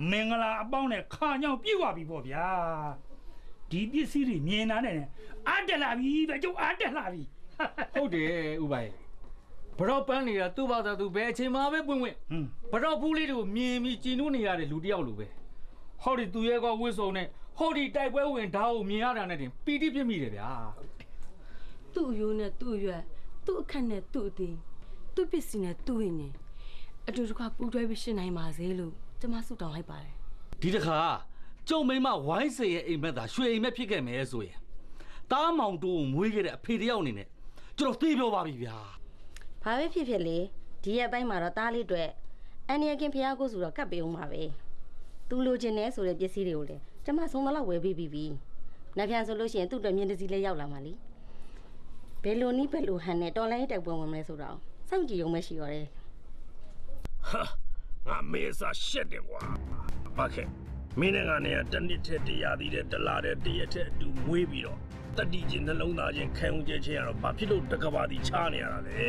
မင်္ဂလာအပေါင်းနဲ့ခါညောင်ပြည့်ဝပြီပေါ့ဗျာဒီပစ္စည်းတွေမြင်တာနဲ့အားတက်လာပြီပဲကျုပ်အားတက်လာပြီ ဟုတ်တယ်ဥပိုင်ဘရော့ပန်းနေတာသူ့ဘာသာသူဘယ်အချိန်မှပဲပွင့်ဘရော့ဖူးလေးတွေကိုမြင်ပြီးကြည်နူးနေရတဲ့လူတစ်ယောက်လိုပဲဟောဒီသူရဲ့ကဝစ်စုံနဲ့ဟောဒီတိုက်ပွဲဝင်ဓာတ်ကိုမြင်ရတာနဲ့တင်ပီတိပြစ်မိတယ်ဗျာ သူ့ရိုးနဲ့သူ့ရွက်သူ့အခက်နဲ့သူ့အသေးသူ့ပစ္စည်းနဲ့သူ့ရင်းနေအတူတကွပူးတွဲပြီးရှင်းနိုင်ပါစေလို့ကျမဆုတောင်းလိုက်ပါတယ် ဒီတစ်ခါကျုံမိမဝိုင်းစေရဲ့အိမ်မက်သာရွှေအိမ်မက်ဖြစ်ခဲ့မယ်ဆိုရင်တားမောင်တိုးကိုမွေးခဲ့တဲ့အဖေတယောက်အနေနဲ့ကျွန်တော်သိပြောပါပြီဗျာ ဘာပဲဖြစ်ဖြစ်လေဒီရက်ပိုင်းမှာတော့တားလေးတွေအန်နီယကင်ဖျားကိုဆိုတော့ကတ်ပေးအောင်ပါပဲသူလိုချင်နေဆိုတဲ့ပစ္စည်းတွေကိုလေကျမဆုံးတော့ဝယ်ပေးပြီးပြီ။နောက်ပြန်ဆိုလို့ရှိရင်သူ့အတွက်မြင်းတစည်းလေးရောက်လာမှလीဘယ်လိုနည်းဘယ်လိုဟန်နဲ့တော်လိုင်းတိုက်ပွဲဝင်မလဲဆိုတော့စောင့်ကြည့်ရုံပဲရှိရတယ် ဟာငါမေးစားရှက်တယ်ကွာဘာခဲ့မင်းနဲ့ငါနဲ့တနစ်ထက်တရားသေးတဲ့တလားတဲ့တရက်ထက်အတူမွေးပြီးတော့တတိချင်းနှလုံးသားချင်းခံဦးကျချင်းရတော့ဘာဖြစ်လို့တကဘာတီချားနေရတာလဲ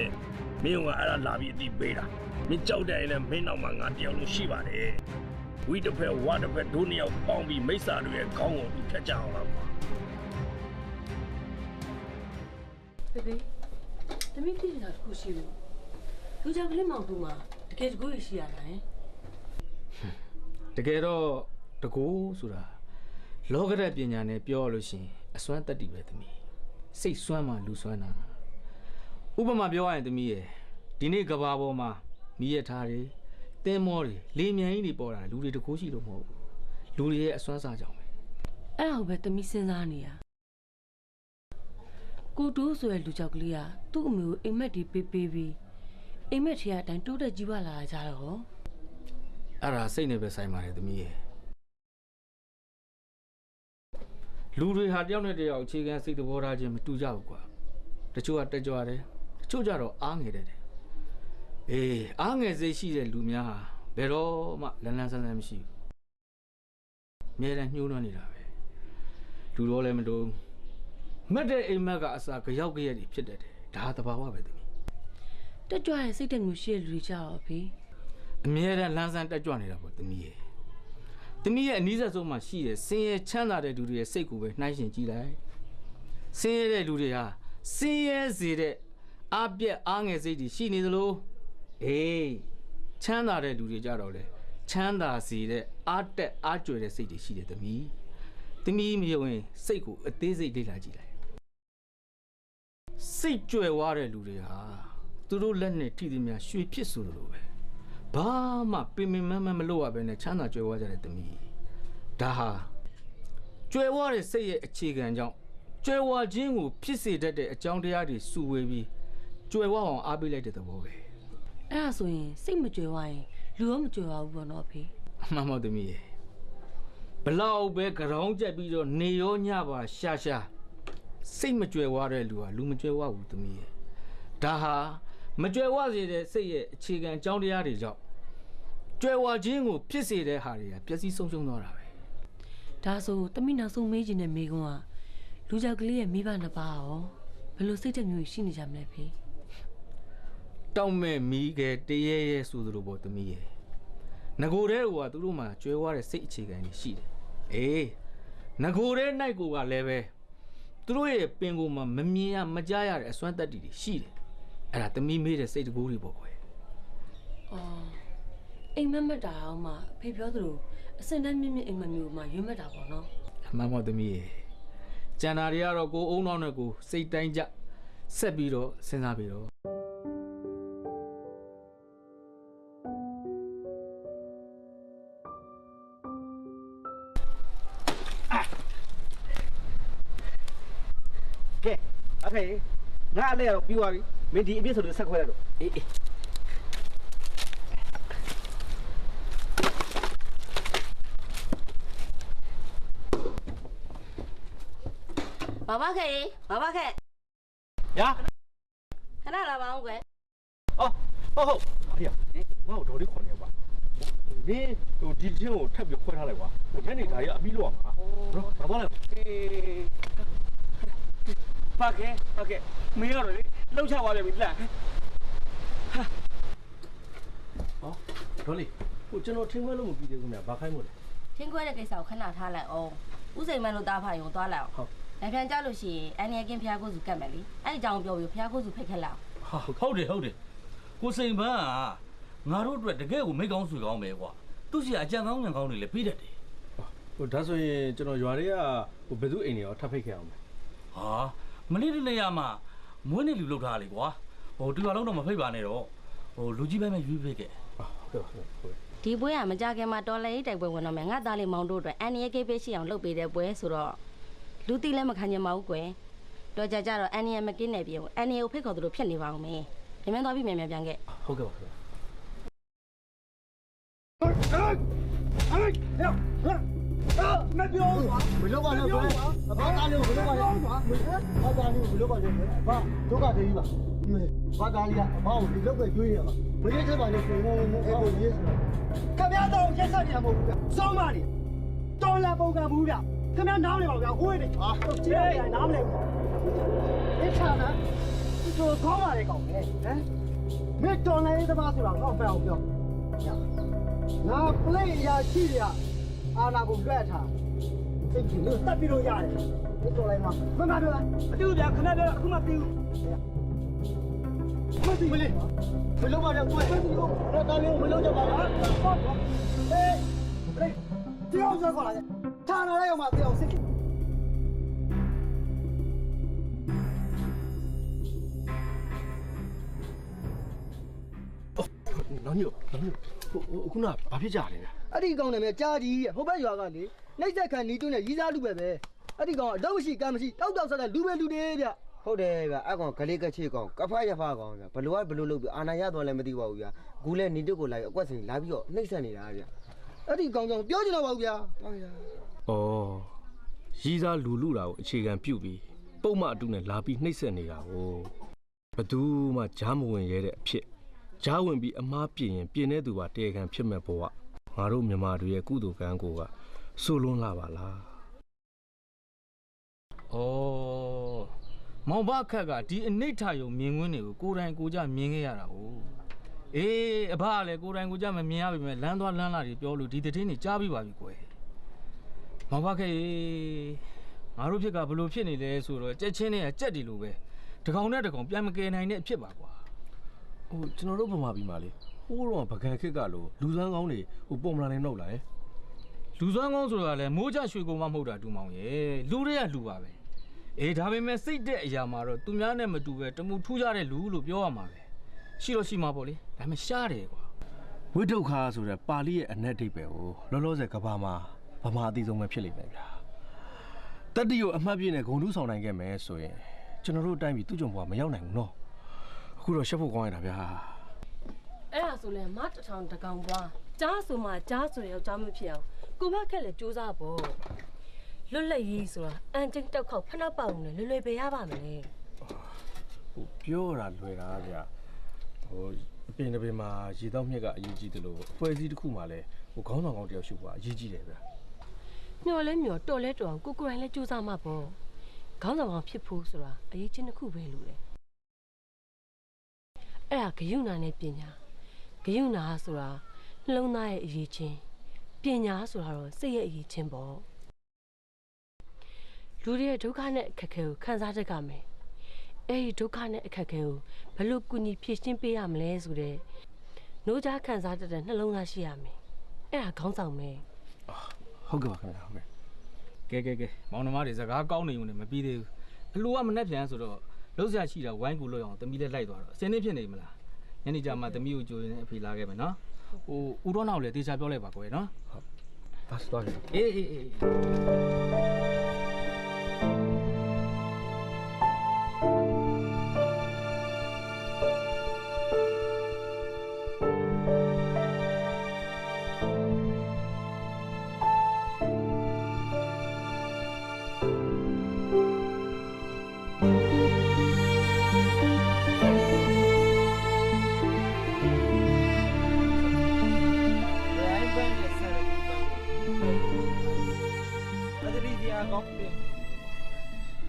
မင်းကအဲ့ဒါလာပြီးအသိပေးတာမင်းကြောက်တယ်လည်းမင်းနောက်မှာငါတယောက်လို့ရှိပါတယ်ဝီတစ်ဖက်ဝါတစ်ဖက်ဒိုးနှစ်ယောက်ပေါင်းပြီးမိစ္ဆာတွေရဲ့ခေါင်းကိုဖြတ်ကြအောင်လားကွာ ဖေဖေတမီးပြည်နေတာတခုရှိဘူးလူကြောက်ကလေးမောင်သူမှာတကယ်တကူရှိရတာဟင် တကယ်တော့တကူဆိုတာလောကဓာတ်ပညာနဲ့ပြောရလို့ရှိရင်အစွမ်းတတ္တိပဲသမီးစိတ်စွမ်းမှလူစွမ်းတာဥပမာပြောရရင်သမီးရဲ့ဒီနေ့ကဘာပေါ်မှာမီးရထားတွေတင်းမောတွေလေမြန်ကြီးတွေပေါ်တာလူတွေတကူရှိလို့မဟုတ်ဘူးလူတွေရဲ့အစွမ်းစားကြောင်ပဲ အဲ့ဒါကိုပဲတမီးစဉ်းစားနေရကိုတိုးဆိုတဲ့လူကြောက်ကလေးကသူ့အမေကိုအိမ်မက်ဒီပေးပြီးအိမ်မက်ထဲကအတိုင်းတိုးတက်ကြီးပွားလာကြတော့ဟော အဲ့ဒါစိတ်နဲ့ပဲဆိုင်ပါတယ်သမီးရဲ့လူတွေဟာတယောက်နဲ့တယောက်အခြေခံစိတ်သဘောထားချင်းမတူကြဘူးကွာတချို့ကတက်ကြွတယ်တချို့ကြတော့အားငယ်တယ်အေးအားငယ်စိတ်ရှိတဲ့လူများဟာဘယ်တော့မှလန်းလန်းဆန်းဆန်းမရှိဘူးအမြဲတမ်းညှိုးနှွမ်းနေတာပဲလူတော့လည်းမတူမက်တဲ့အိမ်မက်ကအစာကြောက်ကြရက်တွေဖြစ်တတ်တယ်ဒါသဘာဝပဲသမီး တက်ကြွတဲ့စိတ်တက်မျိုးရှိတဲ့လူတွေကြတော့ဖေ အမြဲတမ်းလန်းဆန်းတက်ကြွနေတာပေါ့သမီးရဲ့သမီးရဲ့အနည်းဆက်ဆုံးမှရှိတဲ့စင်ရဲချမ်းသာတဲ့လူတွေရဲ့စိတ်ကိုပဲနှိုင်းရှင်ကြည့်လိုက်စင်ရဲတဲ့လူတွေဟာစင်ရဲစေတဲ့အားပြက်အားငယ်စိတ်တွေရှိနေသလို အေးချမ်းသာတဲ့လူတွေကြတော့လေချမ်းသာစီတဲ့အားတက်အားကြွယ်တဲ့စိတ်တွေရှိတယ်သမီးမယုံရင်စိတ်ကိုအသေးစိတ်လေ့လာကြည့်လိုက်စိတ်ကြွယ်ဝတဲ့လူတွေဟာသူတို့လက်နဲ့ထိသည်များရွှေဖြစ်ဆိုလိုပဲဘာမှပင်ပင်မမမလို့ရပဲနဲ့ချမ်းသာကြွယ်ဝကြတဲ့သမီးဒါဟာကြွယ်ဝတဲ့စိတ်ရဲ့အခြေခံကြောင့်ကြွယ်ဝခြင်းကိုဖြစ်စေတတ်တဲ့အကြောင်းတရားတွေစုဝေးပြီးကြွယ်ဝအောင်အားပေးလိုက်တဲ့သဘောပဲအဲ့ဒါဆိုရင်စိတ်မကြွယ်ဝရင်လူရောမကြွယ်ဝဘူးပေါ့နော်ဖေအမှန်ပါသမီးရဲ့ဘလောက်ပဲကြောင်းကျက်ပြီးတော့နေရောညပါရှာစိတ်မကြွယ်ဝတဲ့လူဟာလူမကြွယ်ဝဘူးသမီးရဲ့ဒါဟာမကြွယ်ဝစေတဲ့စိတ်ရဲ့အခြေခံအကြောင်းတရားတွေကြောင့်ကြွယ်ဝခြင်းကိုဖြစ်စေတဲ့ဟာတွေကပျက်စီးဆုံးရှုံးသွားတာပဲဒါဆိုသမီးနောက်ဆုံးမေးချင်တဲ့မိကုံးကလူကြောက်ကလေးရဲ့မိဘနှစ်ပါးရောဘယ်လိုစိတ်တက်မျိုးရှိနေကြမလဲဖေတောက်မဲ့မိခဲတရေရဲဆိုသလိုပေါ့သမီးရဲ့ငကိုတဲ့ဟိုကသူတို့မှာကြွယ်ဝတဲ့စိတ်အခြေခံတွေရှိတယ်အေးငကိုတဲ့နိုင်ကိုကလည်းပဲသူတို့ရဲ့ပင်ကိုမှမမြင်ရမကြားရတဲ့အစွမ်းတတ္တိတွေရှိတယ်အဲ့ဒါသမီးမေးတဲ့စိတ်တကူတွေပေါ့ကွယ်အော်အိမ်မက်တာအောင်မှဖေပြောသလိုအစင်တန်းမြင့်မြင့်အိမ်မက်မျိုးမှရွေးမက်တာပေါ့နော်မှန်ပါသမီးရဲ့ကျန်တာတွေကတော့ကိုအုံနောက်နဲ့ကိုစိတ်တိုင်းကြဆက်ပြီးတော့စဉ်းစားပြီးတော့ကဲအဖေငါအလဲတော့ပြီးသွားပြီမင်းဒီအပြစ်ဆိုလို့ဆက်ခွဲလိုက်တော့အေးဘာခဲရခဏလာပါအောင်ကွယ်ဟုတ်ဖေငါ့ကိုတော်လေးခေါ်နေပါနင်းဟိုဒီချင်းကိုထပ်ပြီးခွဲထားလိုက်ကွာညနေဒါရအပြီးလို့ရမှာဘာပါလဲပါခဲမင်းရတော့လေလှုပ်ချသွားပြန်ပြီလားဒေါ်လေးဟိုကျွန်တော်ထင်းခွဲလို့မပြီးသေးဘူးများဘာခိုင်းမို့လဲထင်းခွဲတဲ့ကိစ္စကိုခဏထားလိုက်အောင်ဥစိန်မန်းတို့တားဖာရုံသွားလိုက်အောင်လက်ခံကြလို့ရှိရင်အန်ရကင်းဖျားကိုစုကတ်မယ်လေအဲ့ဒီကြောင်ပြောပြီးဖျားကိုစုဖိတ်ခက်လောက်ဟုတ်တယ်ကိုစိန်ပန်းကငါတို့အတွက်တကယ်ကိုမိတ်ကောင်းဆွေကောင်းပဲကွာသူစီအကြံကောင်းဉာဏ်ကောင်းတွေလည်းပြီးတတ်တယ်ဟိုဒါဆိုရင်ကျွန်တော်ရွာတွေကဟိုဘယ်သူအိမ်တွေရောထပ်ဖိတ်ခဲ့အောင်လဲဟာမနေ့တနေ့ရမှာမွေးနေ့လူလောက်ထားလေကွာဟိုဒီရွာလုံးတော့မဖိတ်ပါနဲ့တော့ဟိုလူကြီးပဲရွေးဖိတ်ခဲ့ဟုတ်ဒီပွဲကမကြခင်မှာတော်လည်းတိုက်ပွဲဝင်တော့မယ်ငါသားလေးမောင်တို့အတွက်အန်ရကေးပေးရှိအောင်လုပ်ပေးတဲ့ပွဲဆိုတော့လူတီလည်းမခံချင်ပါဘူးကွယ်တော်ကြတော့အန်ရမကင်းနေပြေအန်ရကိုဖိတ်ခေါ်သူတို့ဖြစ်နေပါဦးမယ်ဒီမှန်းသွားပြီးမြန်ပြန်ခဲ့ဟုတ်ကဲ့ပါမပြောဘူးဘယ်လိုပါလဲဘာသားလေးကိုဘယ်လိုပါလဲဘာသားလေးကိုဘယ်လိုပါလဲဘာဒုက္ခသေးကြီးပါဘာသားလေးကအဘောင်းဒီလောက်ပဲကျွေးရပါမရေးချက်ပါနဲ့ကိုယ်နဲ့အဲ့ကိုရေးခင်ဗျားတော့ရက်ဆက်နေတာမဟုတ်ဘူးဗျစောင်းမနေတော်လာပုံကံဘူးဗျခင်ဗျားနားမလဲပါဗျဝေးနေဟာကြည့်ရနားမလဲဘူးဒီချာနာဒီတော့ခေါင်းပါလေကောင်ပဲဟမ်မင်းတော်လာရေးသမားဆိုတာတော့ဖက်အောင်ပြောငါပလိတ်ရာရှိရအာနာကိုလွှဲထားစိတ်ကြီးလို့တတ်ပြီးလို့ရတယ်ဒီတော်လိုက်မှာမမပြောလားအတူဗျာခဏပြောအခုမှပြီးမသိမလေးဘယ်လိုမှလည်းကိုယ်သိလို့တော့တားလေးကိုမလုပ်ကြပါလားဟေးတရားစကားလာတယ်ထားလာလိုက်အောင်မသိအောင်စိတ်နော်ညိုခုနဘာဖြစ်ကြလဲဗျအဲ့ဒီကောင်နာမည်ကြားကြီးဟိုဘက်ရွာကလေနှိမ့်ဆက်ခံနီးတွင်းနဲ့ရီးစားလူပဲအဲ့ဒီကောင်အတော့မရှိကမ်းမရှိတောက်ဆက်တဲ့လူပဲလူတွေဗျဟုတ်တယ်ဗျအဲ့ကောင်ဂလေးကချေကောင်ကဖရဖကောင်ဗျဘလို့လုပ်ပြီးအာနာရသွားလည်းမသိပါဘူးဗျအခုလဲနေတက်ကိုလာပြီးအကွက်စင်လာပြီးတော့နှိမ့်ဆက်နေတာဗျအဲ့ဒီကောင်ကြောင့်ပြောချင်တော့ပါဘူးဗျဟုတ်ဗျာရီးစားလူတာကိုအခြေခံပြုတ်ပြီးပုံမှန်အတူနဲ့လာပြီးနှိမ့်ဆက်နေတာကိုဘသူမှကြားမဝင်ရဲတဲ့အဖြစ်ကြားဝင်ပြီးအမားပြင်ရင်ပြင်တဲ့သူပါတရားခံဖြစ်မဲ့ဘဝငါတို့မြန်မာတွေရဲ့ကုသိုလ်ကံကိုကစိုးလွန်းလာပါလားမောင်ဘခက်ကဒီအနိဋ္ဌယုံမြင်ကွင်းတွေကိုကိုယ်တိုင်ကိုကြမြင်ခဲ့ရတာဟုတ်အေးအဘကလည်းကိုယ်တိုင်ကိုကြမမြင်ရပါပဲလမ်းသွားလမ်းလာတွေပြောလို့ဒီတည်င်းတွေကြားပြီးပါပြီကွယ်မောင်ဘခက်ငါတို့ဖြစ်ကဘလို့ဖြစ်နေလဲဆိုတော့ကြက်ချင်းတွေကကြက်ဒီလိုပဲတကောင်နဲ့တကောင်ပြန်မကယ်နိုင်တဲ့အဖြစ်ပါကွာ ဟိုကျွန်တော်တို့ဗမာပြည်မှာလေဟိုတော့ပကံခစ်ကလို့လူစွမ်းကောင်းတွေဟိုပုံမလာနေတော့လား လူစွမ်းကောင်းဆိုတာလည်းမိုးကြရွှေကုန်မှမဟုတ်တာတူမောင်ရဲ့လူတွေကလူပါပဲအေးဒါပေမဲ့စိတ်တဲ့အရာမှာတော့သူများနဲ့မတူပဲတမှုထူးကြတဲ့လူလို့ပြောရမှာပဲရှိတော့ရှိမှာပေါ့လေဒါပေမဲ့ရှားတယ်ကွာ ဝိဒုက္ခဆိုတဲ့ပါဠိရဲ့အ내အဓိပ္ပာယ်ကိုလောလောဆယ်ကဘာမှာဗမာအသိဆုံးပဲဖြစ်လိမ့်မယ်ဗျာတတိယအမှတ်ပြည့်နဲ့ဂုံတူးဆောင်နိုင်ခဲ့မယ်ဆိုရင်ကျွန်တော်တို့အတိုင်းပြည်သူ့ကြုံဘွားမရောက်နိုင်ဘူးနော်အခုတော့ရှက်ဖို့ကောင်းရတာဗျာ အဲ့ဒါဆိုလဲမတထောင်တကောင်ပွားကြားဆိုမှကြားဆိုယောက်ျားမဖြစ်အောင်ကိုမခက်လည်းစူးစမ်းဖို့လွတ်လပ်ရေးဆိုတာအန်ကျင်းတောက်ခေါက်ဖနှောက်ပေါအောင်လည်းလွယ်ပဲရပါမလဲ ဟိုပြောတာလွယ်တာဗျာဟိုအပြင်တစ်ပင်မှာရေတောက်မြက်ကအရေးကြီးတယ်လို့အဖွဲ့အစည်းတစ်ခုမှလည်းဟိုခေါင်းဆောင်ကောင်းတယောက်ရှိဖို့အရေးကြီးတယ်ဗျာ မျောလဲမျောတော်လဲတော်အောင်ကိုကိုယ်တိုင်လည်းစူးစမ်းမှာပေါ့ခေါင်းဆောင်အောင်ဖြစ်ဖို့ဆိုတာအရေးချင်းတစ်ခုပဲလို့လေအဲ့ဒါဂယုဏနဲ့ပညာဂယုဏဆိုတာနှလုံးသားရဲ့အရေးချင်းပညာဆိုတာတော့စိတ်ရဲ့အရေးချင်းပေါ့လူတွေရဲ့ဒုက္ခနဲ့အခက်အခဲကိုခံစားတတ်ကြမယ်အဲ့ဒီဒုက္ခနဲ့အခက်အခဲကိုဘယ်လိုကူညီဖြေရှင်းပေးရမလဲဆိုတဲ့နှိုးကြားခံစားတတ်တဲ့နှလုံးသားရှိရမယ်အဲ့ဒါခေါင်းဆောင်မယ် ဟုတ်ကဲ့ပါခင်ဗျာဟုတ်ကဲ့ ကဲမောင်နှမတွေစကားကောင်းနေုံနဲ့မပြီးသေးဘူးအလိုကမနှက်ပြန်ဆိုတော့လုံးစရာရှိတာဝိုင်းကူလို့အောင်တမီးလည်းလိုက်သွားတော့အစင်းနေဖြစ်နေမလားညနေကျမှတမီးကိုကြိုရင်းနဲ့အဖေလာခဲ့မယ်နော်ဟိုဦးတော်နောက်လည်းတေချာပြောလိုက်ပါကွယ်နော် ဒါစတော့ရ အေး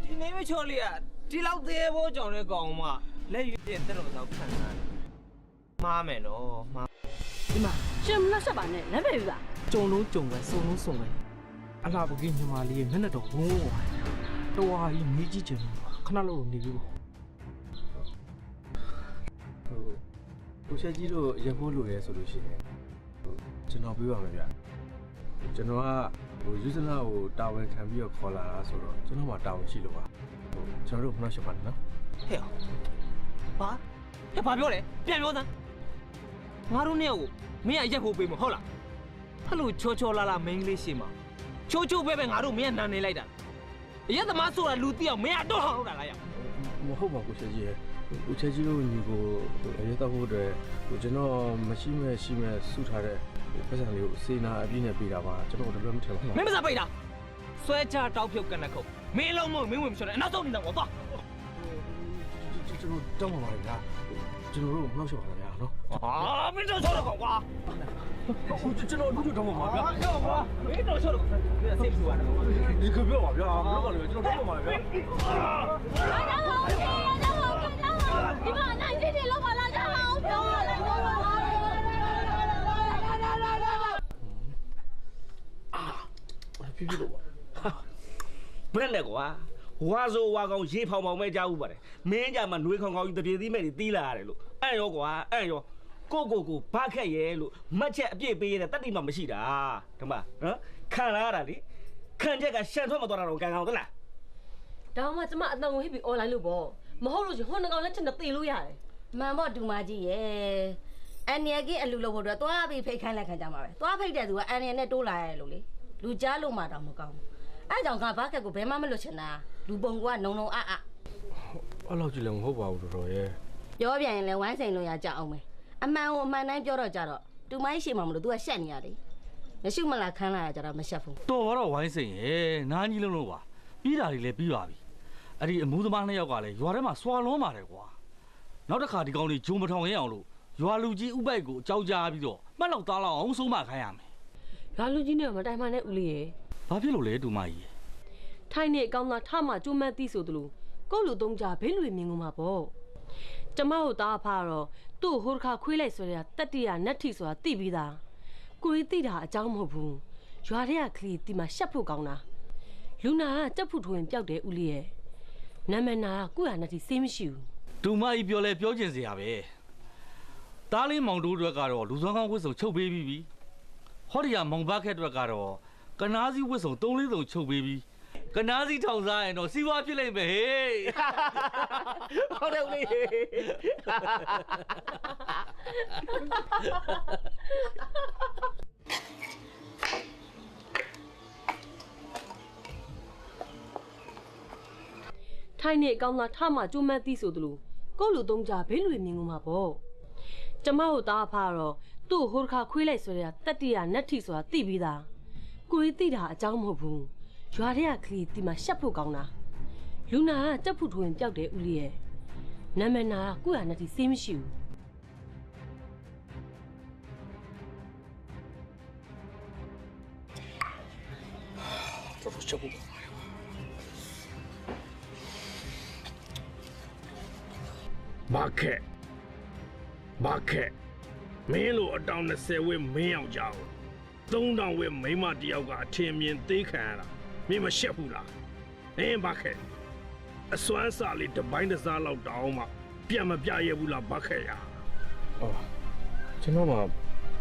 ဒီနေမချော်လေးอ่ะဒီလောက်သေးဖို့ကြောင်တဲ့ကောင်မှလက်ရွေးတဲ့တက်တော်တော့ခံစားတယ်မားမယ်နော်မား ဒီမှာရှင်မနှက်ဆက်ပါနဲ့လက်ပဲပြီပါ ကြုံလုံးကြုံပဲစုံလုံးစုံပဲအလားပကြီးညီမလေးရဲ့မျက်နှာတော်ဘုံတော်ဟာကြီးမြည်ကြည့်ချင်ခဏလို့နေပြီပေါ့ ဟိုချက်ကြီးလို့ရက်ဖို့လိုရဲဆိုလို့ရှိရင်ကျွန်တော်ပြောပါမယ်ဗျာကျွန်တော်ကဟိုယူဇနာကိုတာဝန်ခံပြီးတော့ခေါ်လာတာဆိုတော့ကျွန်တော်မှတာဝန်ရှိလို့ပါကျွန်တော်တို့ခဏရှင်းပါနော် ဟဲ့ဘာပြောလဲပြန်ပြောစမ်းငါတို့နဲ့ကိုမင်းကရက်ဖို့ပေးမဟုတ်လားဖလို့ချောချောလာလာမင်းကလေးရှင်းမှာချိုးချိုးပဲငါတို့မင်းကနာနေလိုက်တာရက်သမားဆိုတာလူတိအောင်မင်းကတော့ဟောင်းလို့တာလားရ မဟုတ်ပါဘူးချက်ကြီးရဲ့ဟိုချက်ကြီးတို့ညီကိုအရေးတော့ဖို့အတွက်ဟိုကျွန်တော်မရှိမဲ့ရှိမဲ့စုထားတဲ့ပတ်စံလေးကိုစေနာအပြည့်နဲ့ပေးတာပါကျွန်တော်တို့လည်းမထင်ပါဘူး မင်းမစားပိတ်တာဆွဲချတောက်ဖြုတ်ကန်တဲ့ခုတ်မင်းလုံးမမင်းဝင်မချော်နဲ့အနောက်ဆုံးနေတော့သွား ကျွန်တော်တောင်းပါပါဗျာကျွန်တော်တို့မနှောက်ရှော့ပါဗျာနော် မင်းတော့ချော်တော့ကွာ ကျွန်တော်တို့တောင်းပါပါဗျာ မင်းတော့ချော်တော့စိတ်ပြူရတယ် ဒီကပြောပါဗျာမလုပ်ပါနဲ့ကျွန်တော်တောင်းပါပါဗျာ ဒီမှာနိုင်စီတွေလောက်ပါလားကြအောင်ပြောပါလားပြောပါလား ပြပြလို့ပါ ဘယ်နဲ့ကွာဝါဆိုဝါကောင်ရေဖောင်ဖောင်ပဲကြားဦးပါတယ်မင်းကြမှာနှွေးခေါင်ခေါင်ကြီးတပြေသီးမဲ့တွေတီးလာရတယ်လို့အဲ့ရောကွာအဲ့ရောကိုဘာခက်ရဲလို့မှတ်ချက်အပြည့်ပေးရတဲ့တတိမှမရှိတာဒီမှာနော်ခံလာရတာလေခံချက်ကရှန်ထွက်မသွားတာတော့ကန်ကောင်သလား ဒါမှကျမအတန်ကိုဟစ်ပြီး online လို့ပေါ့မဟုတ်လို့ရှင်ဟိုနှကောင်လက်ချက်နဲ့တေလို့ရတယ် မှန်ပေါ့ဒူမကြီးရဲ့အန်နီယကအလူလို့ဖို့တော့သွားပြီးဖိတ်ခိုင်းလိုက်ခံကြမှာပဲသွားဖိတ်တဲ့သူကအန်နီယနဲ့တိုးလာရတယ်လို့လေလူကြားလို့မှတော့မကောင်းဘူးအဲကြောင့်ကဘာခက်ကိုဘယ်မှမလွတ်ချင်တာလူပုံကနုံနုံအအဲ့လောက်ကြည့်လည်းမဟုတ်ပါဘူးတော်တော်ရဲ့ ပြောပြန်ရင်လည်းဝိုင်းဆိုင်လို့ရကြအောင်မယ်အမှန်ကိုအမှန်တိုင်းပြောတော့ကြတော့တူမိုင်းရှိမှမလို့ तू ကရှက်နေရတယ်မရှိမလားခန်းလာရကြတော့မရှက်ဘူး တော်တော့ဝိုင်းစိန်ရဲ့နားကြီးလုံးလို့ပါပြီးတာတွေလည်းပြီးပါပြီအဲ့ဒီအမှုသမားနှစ်ယောက်ကလည်းရွာထဲမှာစွာလုံးပါတယ်ကွာနောက်တစ်ခါဒီကောင်တွေဂျုံမထောင်ရအောင်လို့ရွာလူကြီးဥပိုက်ကိုအကြောက်ကြားပြီးတော့မှတ်လောက်သားလောက်အောင်ဆုံးမခိုင်းရမယ် ရွာလူကြီးနဲ့မတိုင်မှန်တဲ့ဦးလေးရေ ဘာဖြစ်လို့လဲတူမကြီး ထိုင်းနေအကောင်းသားထမကျိုးမန်းသိဆိုသလိုကိုယ့်လူသုံးကြဘေးလူတွေမြင်ကုန်မှာပေါ့ကျမတို့သားအဖကတော့သူ့ဟိုတစ်ခါခွေးလိုက်ဆိုရတတ္တိယနတ်ထီဆိုတာသိပြီးသားကိုရီသိတာအကြောင်းမဟုတ်ဘူးရွာထဲကကလေးဒီမှာရှက်ဖို့ကောင်းတာလူနာကကြက်ဖူထိုးရင်ပျောက်တယ်ဦးလေးရဲ့နာမည်နာကကုရနတ်ထီစေးမရှိဘူး တူမကြီးပြောလဲပြောကျင်စရာပဲ တားလေးမောင်တို့အတွက်ကတော့လူစွမ်းကောင်းဝတ်စုံချုပ်ပေးပြီးပြီဟောဒီကမောင်ဘခက်အတွက်ကတော့ကနားစီဝတ်စုံ3-4စုံချုပ်ပေးပြီးကနားစီထောင်စားရင်တော့စီးပွားဖြစ်လိမ့်မယ်ဟေးဟုတ်တယ်ဦးလေးထိုင်းနေအကောင်းသားထမှကျိုးမန်းသိဆိုသလိုကိုယ့်လူသုံးကြဘေးလူတွေမြင်ကုန်မှာပေါ့ကျမတို့သားအဖကတော့သူ့ဟိုတစ်ခါခွေးလိုက်ဆိုတဲ့တတိယနတ်ထီဆိုတာသိပြီးသားကိုရီသိတာအကြောင်းမဟုတ်ဘူးရွာထဲကခလီဒီမှာရှက်ဖို့ကောင်းတာလူနာကကြက်ဖူထိုးရင်ပျောက်တယ်ဦးလေးရဲ့နာမည်နာကကိုယ့်ဟာနဲ့ဒီစေးမရှိဘူးတော်တော်ချက်ဖို့ဘာခက်မင်းလိုအတောင်20ဝက်မင်းယောက်ျားကို3000ဝက်မိန်းမတယောက်ကအထင်မြင်သေးခံရတာမင်းမရှက်ဘူးလားဘာခက်အစွမ်းစာလေးတစ်ပိုင်းတစ်စားလောက်တောင်းမှပြန်မပြရဘူးလားဘာခက်ရကျွန်တော်မှ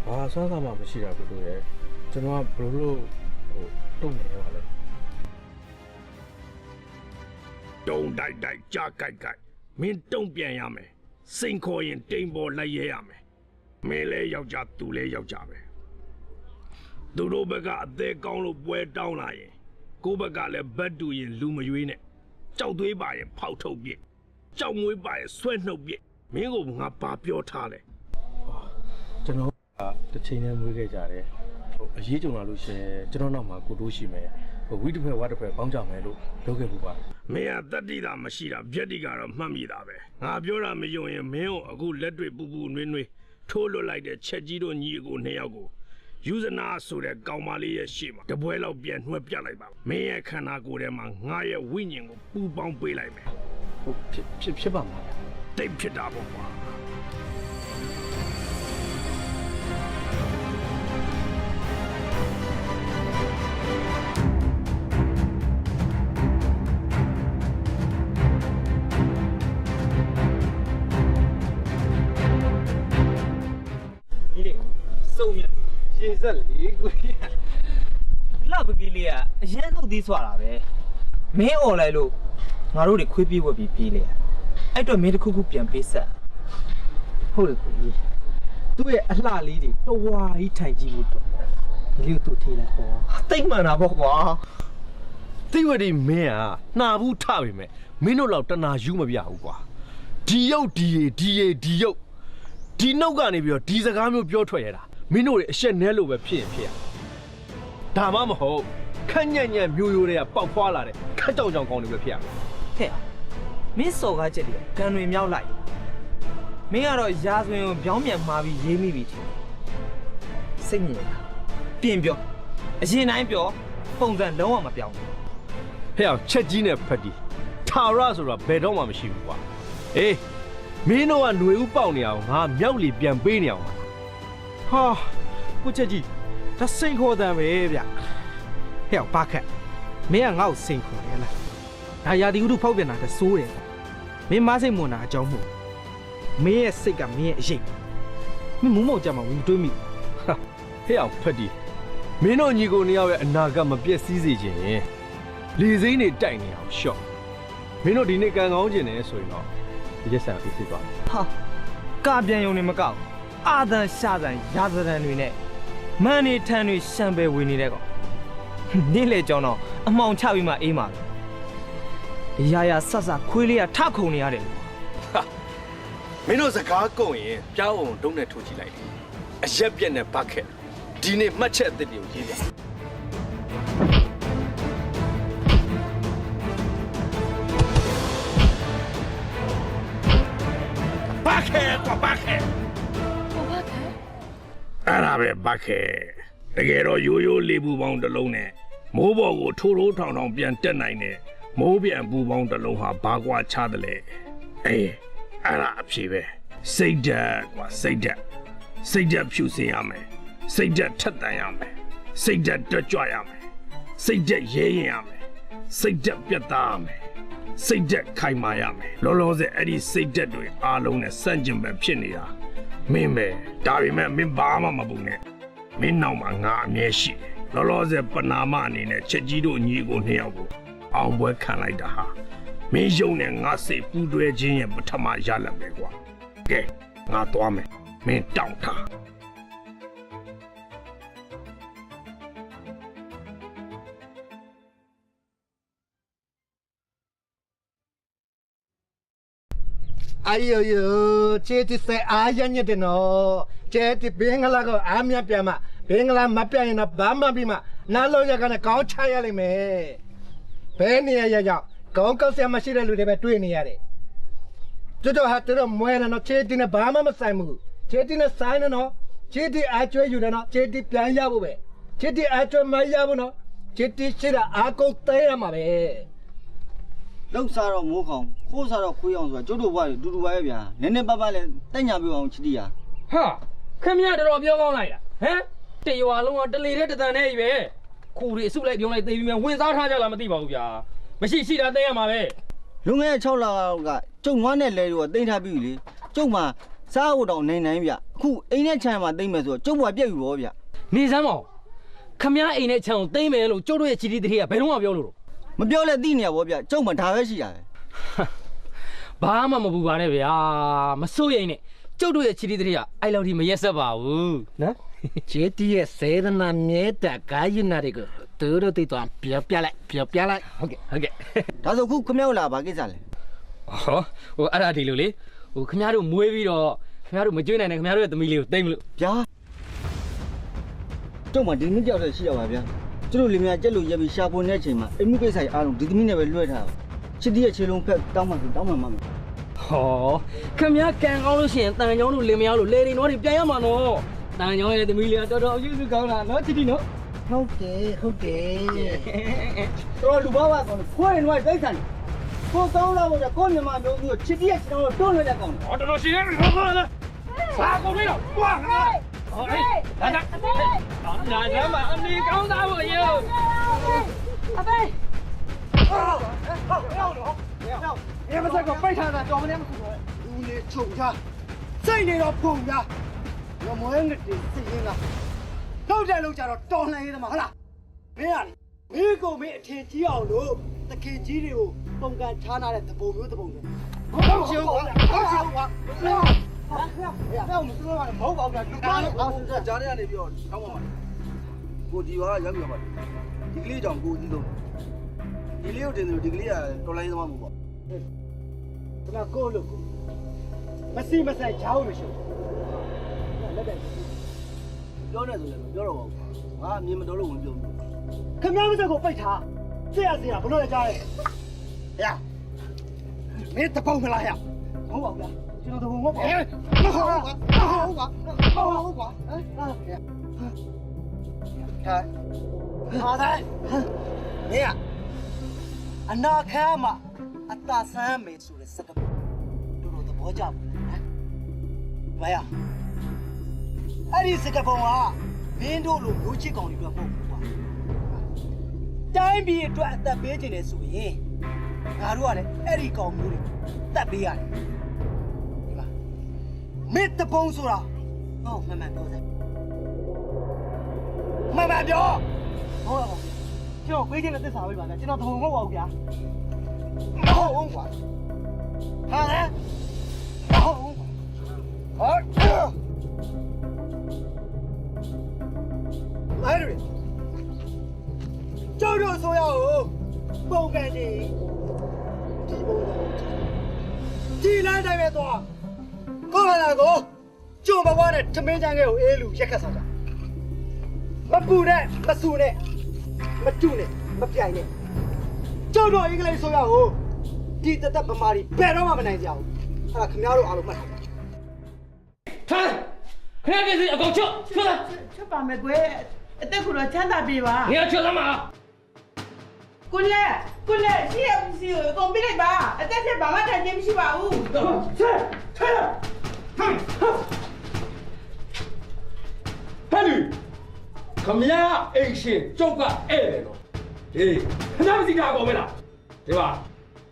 ဘာဆွမ်းစားမှမရှိတာကိုတို့ရဲ့ကျွန်တော်ကဘယ်လိုတုံနေရပါလဲတုံတိုက်ကြားကြိုက်မင်းတုံပြန်ရမယ်စိန်ခေါ်ရင်တိမ်ပေါ်လိုက်ရဲရမယ်မင်းလဲယောက်ျားသူလဲယောက်ျားပဲသူတို့ဘက်ကအသေးကောင်းလို့ပွဲတောင်းလာရင်ကိုယ့်ဘက်ကလည်းဘတ်တူရင်လူမရွေးနဲ့ကြောက်သွေးပါရင်ဖောက်ထုတ်ပြစ်ကြောက်မွေးပါရင်ဆွဲနှုတ်ပြစ်မင်းကငါဘာပြောထားလဲကျွန်တော်ကတစ်ချိန်နဲ့မွေးခဲ့ကြတယ်အရေးကြုံလာလို့ရှင်ကျွန်တော်နောက်မှာကိုတိုးရှိမယ်ဝိတစ်ဖက်ဝါတစ်ဖက်ပေါင်းကြမယ်လို့လုပ်ခဲ့ပူပါမင်းကတတိတာမရှိတာဗျက်တိကတော့မှတ်မိတာပဲငါပြောတာမယုံရင်မင်းကိုအခုလက်တွေ့ပူနွေးထိုးလွတ်လိုက်တဲ့ချက်ကြီးတို့ညီကို2ယောက်ကိုယူဇနာဆိုတဲ့ကောင်မလေးရဲ့ရှေ့မှာတပွဲလောက်ပြန်နှွှဲပြလိုက်ပါမင်းရဲ့ခန္ဓာကိုယ်ထဲမှာငါရဲ့ဝိညာဉ်ကိုပူပေါင်းပေးလိုက်မယ်ဟုတ်ဖြစ်ပါမှာတိတ်ဖြစ်တာပေါ့ကွာစုံရရေစက်လေးကိုလှပကီးလေးကအရင်နှုတ်သေးဆွာတာပဲမင်းអော်လိုက်လို့ငါတို့တွေခွေးပြေးဝက်ပြီးပြေးလေအဲ့တော့မင်းတစ်ခုခုပြန်ပေးဆက်ဟုတ်တယ်ကိုကြီးသူ့ရဲ့အလှလေးတွေတဝါကြီးထိုင်ကြည့်ဖို့တော့ဒီလိုသူ့ထေးလိုက်ပေါ့တိတ်မှန်တာပေါ့ကွာသိဝတိမင်းကနှာဘူးထပေမဲ့မင်းတို့လောက်တနာယူမပြဘူးကွာဒီရုပ်ဒီရုပ်ဒီနှုတ်ကနေပြီးတော့ဒီစကားမျိုးပြောထွက်ရတာမင်းတို့တွေအရှက်နဲလို့ပဲဖြစ်ရင်ဖြစ်ရဒါမှမဟုတ်ခက်ညံ့မျိုးရိုးတွေကပေါက်ဖွာလာတဲ့ခက်ကြောင်ကောင်းတွေပဲဖြစ်ရဟဲ့မင်းစော်ကားချက်တွေကကန်တွေမြောက်လိုက်မင်းကတော့ရာဇဝင်ကိုပြောင်းပြန်မှားပြီးရေးမိပြီထင်စိတ်ညစ်တာပြင်ပြောအရင်တိုင်းပြောပုံစံလုံးဝမပြောင်းဘူးဟဲ့ချက်ကြီးနဲ့ဖက်တီထာရဆိုတာဘယ်တော့မှမရှိဘူးကွာအေးမင်းတို့ကຫນွေဥပေါက်နေအောင်ငါမြောက်လီပြန်ပေးနေအောင်ဟာကိုချက်ကြီးဒါစိန်ခေါ်တယ်ပဲဗျဟဲ့ဘာခက်မင်းကငါ့ကိုစိန်ခေါ်တယ်လားဒါရာဒီဥတုဖောက်ပြန်တာတစိုးတယ်မင်းမစိတ်မွန်တာအကြောင်းမဟုတ်မင်းရဲ့စိတ်ကမင်းရဲ့အရေးမင်းမုံမောက်ကြမှာဝင်တွေးမိဟာဟဲ့အောင်ဖက်တီမင်းတို့ညီကိုနှစ်ယောက်ရဲ့အနာဂတ်မပြည့်စည်စေခြင်းလေစိမ့်တွေတိုက်နေအောင်ရှော့မင်းတို့ဒီနေ့ကံကောင်းခြင်းနဲ့ဆိုရင်တော့ရက်ဆန်အေးဖြစ်သွားဟာကာပြန်ယုံနေမကောက်အာသန်ရှာသန်ရာဇဒန်တွေနဲ့မန်နေထန်တွေရှံပယ်ဝင်နေတဲ့ကောင်နေ့လေကြောင်းတော့အမှောင်ချပြီးမှအေးမှာရာရာဆဆခွေးလေးကထခုန်နေရတယ်လို့မင်းတို့စကားကုန်ရင်ပြောင်းအောင်တုံးနဲ့ထိုးကြည့်လိုက်လေအရက်ပြက်နဲ့ဘတ်ခက်ဒီနေ့မှတ်ချက်အသစ်တွေကိုရေးပြဘာခဲအဲ့ဒါပဲဘာခဲတကယ်တော့ရိုးလေးပူပေါင်းတစ်လုံးနဲ့မိုးပေါ်ကိုထိုးထောင်ပြန်တက်နိုင်တဲ့မိုးပြန်ပူပေါင်းတစ်လုံးဟာဘာကွာချတယ်လဲအေးအဲ့ဒါအဖြေပဲစိတ်ဓာတ်ကွာစိတ်ဓာတ်ဖြူစင်ရမယ်စိတ်ဓာတ်ထက်တန်ရမယ်စိတ်ဓာတ်တွကြွရမယ်စိတ်ဓာတ်ရဲရင်ရမယ်စိတ်ဓာတ်ပြတ်သားရမယ်စိတ်ဓာတ်ခိုင်မာရမယ်လောလောဆယ်အဲ့ဒီစိတ်ဓာတ်တွေအားလုံးနဲ့စန့်ကျင်ပဲဖြစ်နေတာ မင်းပဲဒါပေမဲ့မင်းဘာမှမပူနဲ့မင်းနောက်မှာငါအမြဲရှိတယ်လောလောဆယ်ပနာမအနေနဲ့ချက်ကြီးတို့ညီကိုနှစ်ယောက်ကိုအောင်ပွဲခံလိုက်တာဟာမင်းယုံနဲ့ငါစိတ်ပူးတွဲခြင်းရဲ့ပထမရလဒ်ပဲကွာကဲငါသွားမယ်မင်းတောင်းထား哎呦呦，这的是阿爷你的喏，这的别个那个阿面边嘛，别个那马边那爸妈边嘛，那老家个那搞菜呀哩没，别你呀呀，搞什么事来路的别对你呀的，这都还这都没了喏，这的那爸妈么晒么，这的那晒了喏，这的爱追有的喏，这的边呀不呗，这的爱追买呀不喏，这的是了阿公带了嘛呗。 လောက်စားတော့မိုးခေါင်ခိုးစားတော့ခွေးအောင်ဆိုတာကျုပ်တို့ဘွားတွေတူတူပါရဲ့ဗျာနည်းနည်းပါးပါးလဲတက်ညာပြအောင်ချစ်တီးရ ဟာခင်ဗျားတော်ပြောကောင်းလိုက်လားဟမ်တရွာလုံးကတလေတဲ့တန်နဲ့ကြီးပဲခုတွေအစုလိုက်ပြုံးလိုက်သိပြီးမြန်ဝင်စားထားကြလားမသိပါဘူးဗျာမရှိရှိတာသိရမှာပဲ လွန်ခဲ့တဲ့6လကကျုပ်ငွားနဲ့လဲတော့တိမ့်ထားပြီလေကျုပ်မှာစားဖို့တောင်နိုင်ဗျအခုအိမ်နဲ့ခြံမှာတိမ့်မယ်ဆိုတော့ကျုပ်ဘွားပြက်ပြီဗောဗျ နေစမ်းမောင်ခင်ဗျားအိမ်နဲ့ခြံကိုသိမ့်မယ်လို့ကျုပ်တို့ရဲ့ချီတီတတိကဘယ်တော့မှပြောလို့ မပြောလဲသိနေရဗောဗျကျုပ်မှာဒါပဲရှိတာပဲ ဘာမှမပူပါနဲ့ဗျာမစိုးရိမ်နဲ့ကျုပ်တို့ရဲ့ချီတီတတိကအဲ့လောက်ထိမရက်ဆက်ပါဘူးနော် 这的谁的那面的该有那这个，都都得当别来，OK。 ဒါဆိုခုခမောက်လာဘာကိစ္စလဲ ဟောဟိုအဲ့ဒါဒီလိုလေဟိုခင်ဗျားတို့မွေးပြီးတော့ခင်ဗျားတို့မကြွေးနိုင်တဲ့ခင်ဗျားတို့ရဲ့သမီးလေးကိုတိမ့်မလို့ ဗျာကျုပ်မှာဒီနေ့ကြောက်တဲ့ရှိရပါဗျာကျတို့လင်မယားကြက်လို့ရက်ပြီးရှာဖွေနေတဲ့အချိန်မှာအိမ်မှုကိစ္စကြီးအားလုံးဒီသမီးနဲ့ပဲလွှဲထားချစ်တီးရဲ့ခြေလုံးဖက်တောင်းမှဆိုတောင်းမှမှာ ဟောခင်ဗျားကန်ကောင်းလို့ရှိရင်တန်ကြောင်းတို့လင်မယားတို့လေတွေနော်တွေပြန်ရမှာနော်တန်ကြောင်းရဲ့သမီးလေးကတော်တော်အယူစုကောင်းတာနော်ချစ်တီနော် ဟုတ်တယ် တော်လူဘာဝကောင်ခွေးနွားတိတ်ဆန်ကိုကောင်းလာဖို့ကိုမြမမျိုးမျိုးချစ်တီးရဲ့ခြေလုံးကိုတွန်းလွှဲတဲ့ကောင် ဟောတော်တော်ရှိနေပြီဟောလားစာကုန်ပြီတော့တွားဟေးလာလာလာမအမေကောင်းသားဖို့ရေအဖေ你们这个白茶的，叫我们两个出来，屋里抽下，再那个碰下，我们那的事情啊，楼家了，当然的嘛，好了，没啊，没个没天气好了，那天气的哦，风干差那的，不没的不没，好笑我，那我们说话好搞的，အော်စကြားရနေပြောတောင်းပါပါကိုဒီဝါရောက်ပြပါဒီကလေးကြောင့်ကိုကြီးဆုံးဒီလေးကိုတင်တယ်ဒီကလေးကတော်လိုင်းသမားမို့ပေါ့ 那够了，没事没事，家务没事。来来， ပြောနေဆိုလည်းမပြောတော့ပါဘူးငါအမြင်မတော်လို့ဝင်ပြောဘူး 看俺们这个白茶，这样子呀，不能在家里。呀，没得碰回来呀，好吧，知道得我跑。好，看，好的，你呀，俺那看嘛。 အသာဆန်းမေဆိုတဲ့စကားတို့တို့သဘောကျဘူးလား။ဘာရ။အဲ့ဒီစကားပုံကမင်းတို့လိုမျိုးချစ်ကောင်တွေတော့မဟုတ်ဘူးကွာ။တိုင်းပြည်အတွက်အသက်ပေးခြင်းလေဆိုရင်ငါတို့ကလည်းအဲ့ဒီကောင်မျိုးတွေတတ်ပေးရတယ်။ဒီမှာမစ်တပုံဆိုတာဟောမှန်ပြောစမ်း။မှန်ပြော။ဟောကျွန်တော်ပေးခြင်းနဲ့သစ္စာပေးပါဗျာကျွန်တော်သဘုံမဟုတ်ပါဘူးဗျာ။ 好管，好嘞，好管，好。来人，照着说要包干净，地包干净，地来这边多，刚才那个就把我的这边讲给我一路一个啥子，没补的，没输的，没住的，没便宜。 照着一个人说要ဒီတသက်ဗမာတွေဘယ်တော့မှမနိုင်ကြဘူးအဲ့ဒါခင်ဗျားတို့အားလုံးမှတ်ထားထိုင်ခင်ဗျားပြည်စီအကုန်ချုပ်ထွက်လာ ချက်ပါမယ်ကွယ်အသက်ကိုတော့ချမ်းသာပြေပါ နေရာချုပ်သမား ကိုလက်ရှိရဦးစီကိုအကုန်ပြလိုက်ပါအသက်ဆက်ဘာမှထိုင်ခြင်းမရှိပါဘူး ဆက်ဟဲ့လူခမရအိမ်ရှင်ကျုပ်ကဧည့်တယ်နော်ဟေးခဏမစီတာကောမလားဒီပါ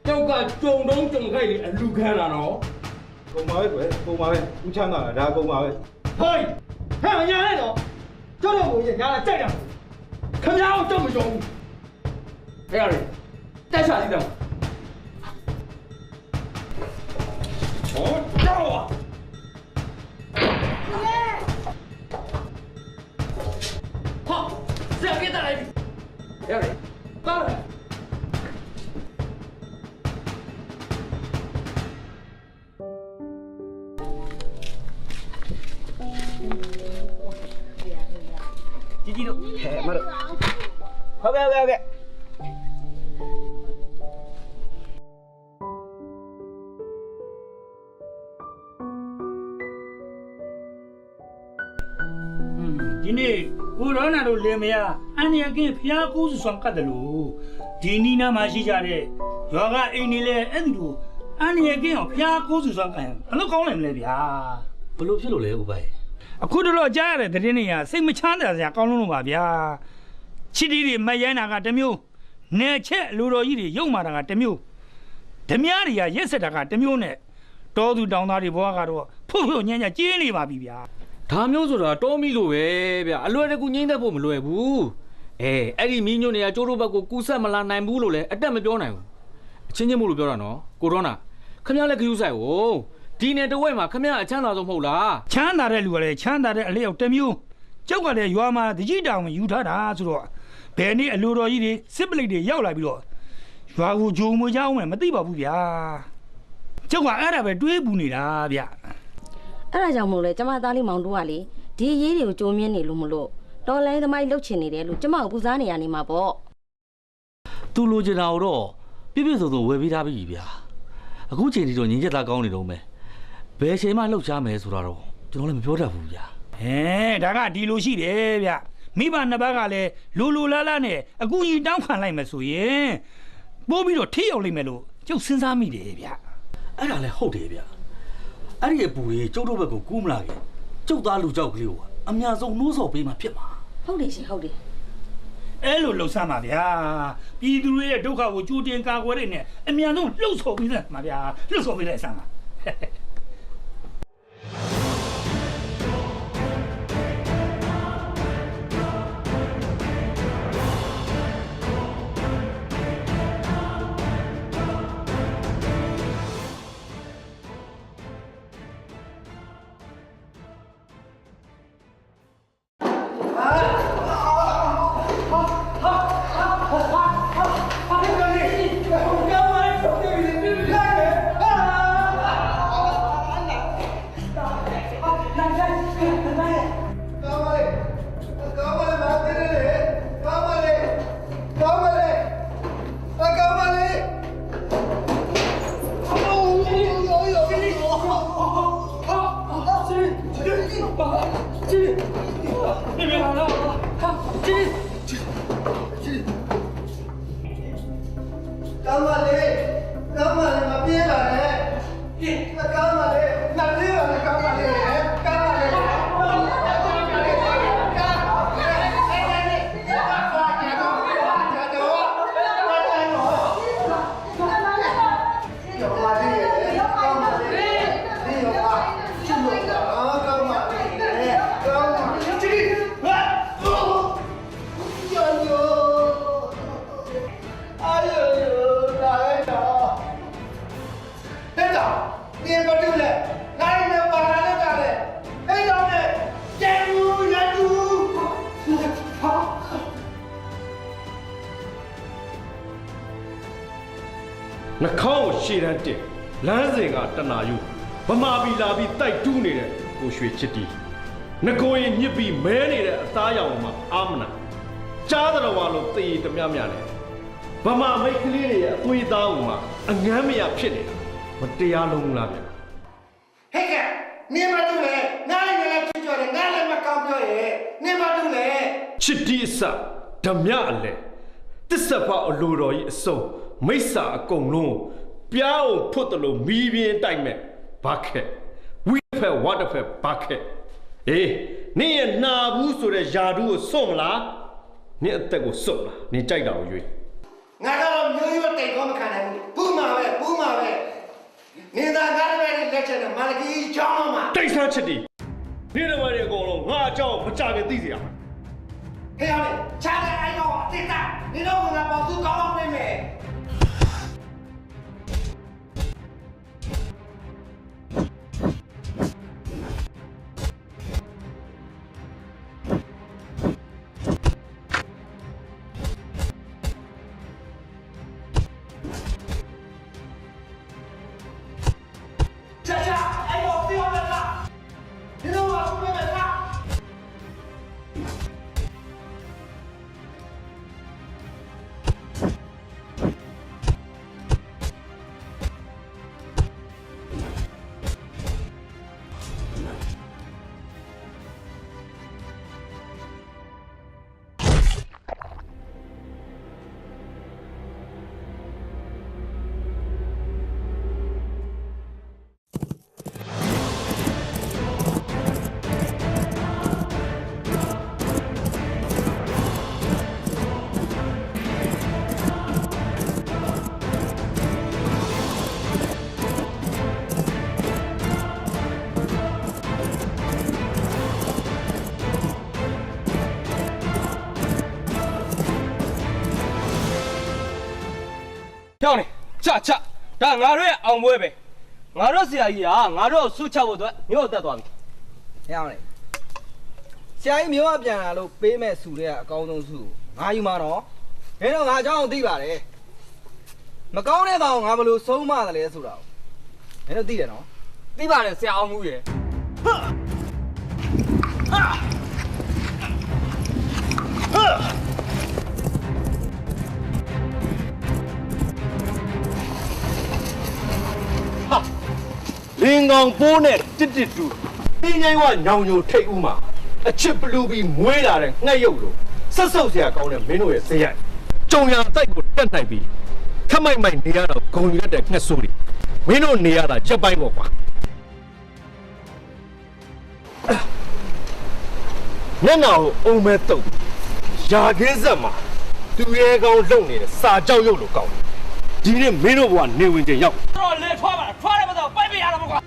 ကျုပ်ကကြုံတုံးကြုံခိုက်လေအလူခံတာနော် ကုန်ပါပဲကွယ်ကုန်ပါပဲဦးချမ်းသာဒါကုန်ပါပဲ ဟိုင်းဟဲ့ညာလိုက်တော့ကျောက်တော့ကိုညာလာကြိုက်တာခင်ဗျားတို့တော့မကြောဘူးဟဲ့ရတယ်တက်ချာလိုက်တော့ဟောကြောက်ဟာဆရာပြတ်လိုက်ပြီရတယ်ပါကြီးတို့ဟဲ့မတို့ဟုတ်ကဲ့ဒီနေ့ကိုရောနာတို့လင်မယားအန်ရကင်းဖျားကိုးစုဆောင်ကတ်တယ်လို့ဒီနီးနားမှာရှိကြတဲ့ယောဂအိမ်နေလဲအဲ့ဒီလိုအန်ရကင်းအောင်ဖျားကိုးစုဆောင်ကတ်ရင်ဘလို့ကောင်းနိုင်မလဲဗျာ ဘလို့ဖြစ်လို့လဲဦးပိုင် အခုတော့ကြားရတဲ့သတင်းတွေကစိတ်မချမ်းသာစရာကောင်းလို့ပါဗျာချစ်တီတွေမရိုင်းတာကတစ်မျိုးနယ်ချက်လူတော်ကြီးတွေရုံမာတာကတစ်မျိုးဓမြတွေကရက်ဆက်တာကတစ်မျိုးနဲ့တောသူတောင်သားတွေဘဝကတော့ဖုတ်ဖုတ်ညံ့ညံ့ကျင်းနေပါပြီဗျာ ဒါမျိုးဆိုတာတောမီလို့ပဲဗျအလွယ်တကူငိမ့်တတ်ဖို့မလွယ်ဘူးအဲ့ဒီမီးညွန့်တွေကကျိုးတို့ဘက်ကိုကူးဆက်မလာနိုင်ဘူးလို့လည်းအတက်မပြောနိုင်ဘူးအချင်းချင်းမို့လို့ပြောတာနော်ကိုရောနာခမရလည်းခယူးဆိုင်ဟုတ်ဒီနယ်တဝက်မှာခမရအချမ်းသာဆုံးမဟုတ်လား ချမ်းသာတဲ့လူကလည်းချမ်းသာတဲ့အလျောက်တစ်မျိုးကျောက်ကလည်းရွာမှာတကြီးတောင်ယူထားတာဆိုတော့ဘယ်နည်းအလိုတော်ကြီးတွေစစ်ပလိတ်တွေရောက်လာပြီးတော့ရွာကိုဂျုံမွေးကြအောင်မသိပါဘူးဗျာကျောက်ကအဲ့ဒါပဲတွေးပူနေတာဗျ အဲ့ဒါကြောင့်မို့လဲကျမသားလေးမောင်တို့ကလေဒီရေးတွေကိုကြိုးမြင့်နေလို့မလို့တော်လိုင်းသမိုင်းလှုပ်ချင်နေတယ်လို့ကျမကိုပူစားနေရနေမှာပေါ့ သူလိုချင်တာတော့ပြည့်ပြည့်စုံစုံဝယ်ပေးထားပြီဗျာအခုချိန်ဒီတော့ညီချက်သားကောင်းနေတော့မယ်ဘယ်ချိန်မှလှုပ်ရှားမယ်ဆိုတာတော့ကျွန်တော်လည်းမပြောတတ်ဘူးဗျာ ဒါကဒီလိုရှိတယ်ဗျမိဘနှစ်ပါးကလည်းလိုလိုလားလားနဲ့အကူကြီးတောင်းခံလိုက်မယ်ဆိုရင်ပိုးပြီးတော့ထိရောက်လိမ့်မယ်လို့ကျုပ်စဉ်းစားမိတယ်ဗျ အဲ့ဒါလည်းဟုတ်တယ်ဗျအဲ့ဒီအပူကြီးကျုပ်တို့ဘက်ကိုကူးမလာခင်ကျုပ်သားလူကြောက်ကလေးကိုအများဆုံးနှိုးဆော်ပေးမှဖြစ်မှာ ဟုတ်တယ်ရှင်ဟုတ်တယ် အဲ့လိုလှုပ်ဆမ်းပါဗျာပြည်သူတွေရဲ့ဒုက္ခကိုကြိုတင်ကာကွယ်နေတဲ့အများဆုံးလှုပ်ဆော်ပေးစမ်းပါဗျာလှုပ်ဆော်ပေးလိုက်စမ်းပါ နှာခေါင်းရှည်တန်းတင်လမ်းစဉ်ကတနာယူဗမာပြည်လာပြီးတိုက်တူးနေတဲ့ကိုရွှေချစ်တီငကိုရင်ညစ်ပြီးမဲနေတဲ့အသားရောင်မှာအာမနာကြားတော်ဝါလို့သေတမျှမျှနဲ့ဗမာမိတ်ကလေးတွေရဲ့အသွေးသားဟိုမှာအငမ်းမရဖြစ်နေတာမတရားလုံးလားဗျာ ဟဲ့ကနေမတူလေငါလည်းလည်းချွတ်ကြော်တယ်ငါလည်းမကောင်းပြောရဲ့နေမတူလေ ချစ်တီအစဓမြအလဲတစ္ဆဖအလိုတော်ကြီးအစုံမိစ္ဆာအကုန်လုံးပြားအောင်ဖွတ်တယ်လို့မီးပြင်းတိုက်မဲ့ဘာခက်ဝိဖက်ဝတ်တစ်ဖက်ဘာခက်အေးနင်ရဲ့နာဘူးဆိုတဲ့ယာဒူးကိုစွန့်မလားနင်အသက်ကိုစွန့်လားနင်ကြိုက်တာကိုရွေး ငါကတော့မျိုးရိုးတိတ်ကောမခံနိုင်ဘူးဘူးမှာပဲ နေတာကားတွေလက်ချက်နဲ့မာလကီချောင်းမှာ တိတ်ဆန်းချစ်တီနေတယ်မတွေအကုန်လုံးငါအကြောင်းမကြခင်သိစေရမယ် ဟဲ့အောင်ချားတဲ့အိုင်တော့တိတာနေတော့ငါပေါ့သူကောင်းအောင်နေမယ် ကြောင်းနေချဒါငါတို့ရဲ့အောင်ပွဲပဲငါတို့ဆရာကြီးကငါတို့ဆုချဖို့အတွက်မြို့တက်သွားပြီ ဟဲ့အောင်လေဆရာကြီးမျိုးကပြန်လာလို့ပေးမဲ့စုတွေကအကောင်းဆုံးစုငါယူမှာတော့မင်းတို့ငါအကြောင်းသိပါတယ်မကောင်းတဲ့ကောင်ငါဘယ်လိုဆုံးမတယ်လဲဆိုတာမင်းတို့သိတယ်နော် သိပါတယ်ဆရာအောင်မှုရယ်လင်းကောင်ပိုးနဲ့တစ်တူတင်းငိုင်းဝညောင်ညိုထိတ်ဦးမှာအချစ်ဘလူးပြီးမွေးလာတဲ့ငှက်ရုပ်လိုဆက်ဆုပ်စရာကောင်းတဲ့မင်းတို့ရဲ့ဇယက်ကြုံရတိုက်ကိုတက်နိုင်ပြီးခက်မိုက်နေရတော့ဂုံယူရတဲ့ငှက်ဆိုးတွေမင်းတို့နေရတာချက်ပိုင်းပေါ့ကွာမျက်နှာကိုအုံမဲတုပ်ရာခင်းဆက်မှာသူရဲကောင်းလုံနေတဲ့စာကြောက်ရုပ်လိုကောင်းဒီနေ့မင်းတို့ဘဝနေဝင်ချိန်ရောက်တော့လေထွားပါထွားတယ်မတော့ပိုက်ပြရတော့မကွာ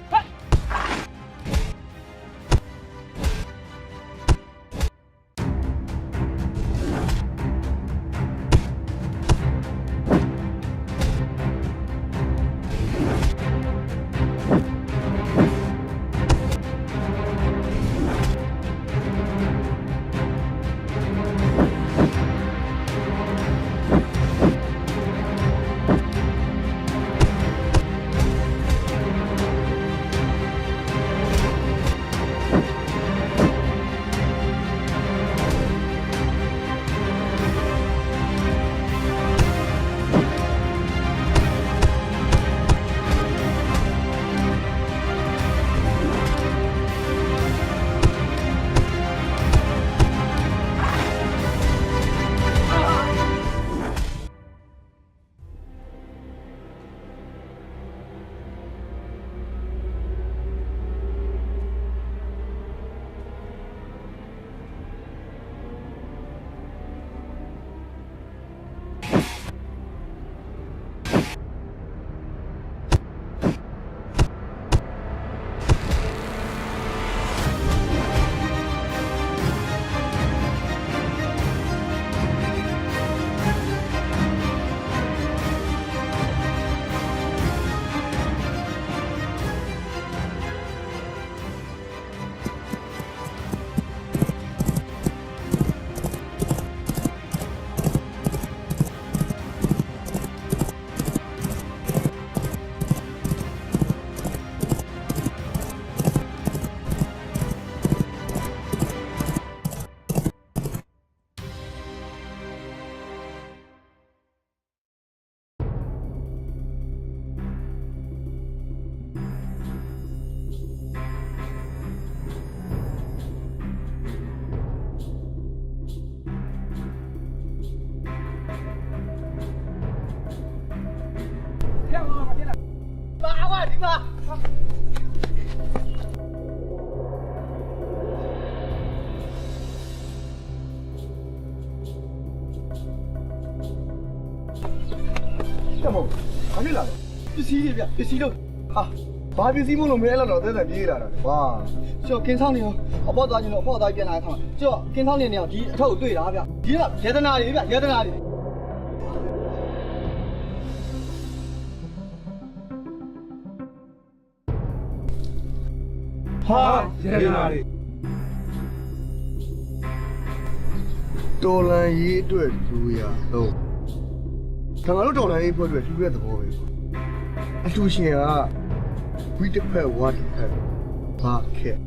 တက်မဟုတ်ဘာဖြစ်လာလဲပစ္စည်းတွေဗျပစ္စည်းတော့ ဘာပစ္စည်းမလို့မဲလောက်တော့သက်သက်ပြေးလာတာကွာကျော်ကင်းဆောင်နေရောအပေါ်သွားခြင်းတော့အပေါ်သွားပြန်လာခါကျော်ကင်းဆောင်နေနေအောင်ဒီအထုပ်တွေ့တာဗျဒီကရေတနာတွေဗျရေတနာတွေဟာရေတနာတွေတော်လန်ရေးအတွက်လူရတော့ငါတို့တော်လန်ရေးဖွဲ့အတွက်လူရဲ့သဘောပဲအလူရှင်ကဝီတစ်ဖက်ဝါတစ်ဖက်ဘာခက်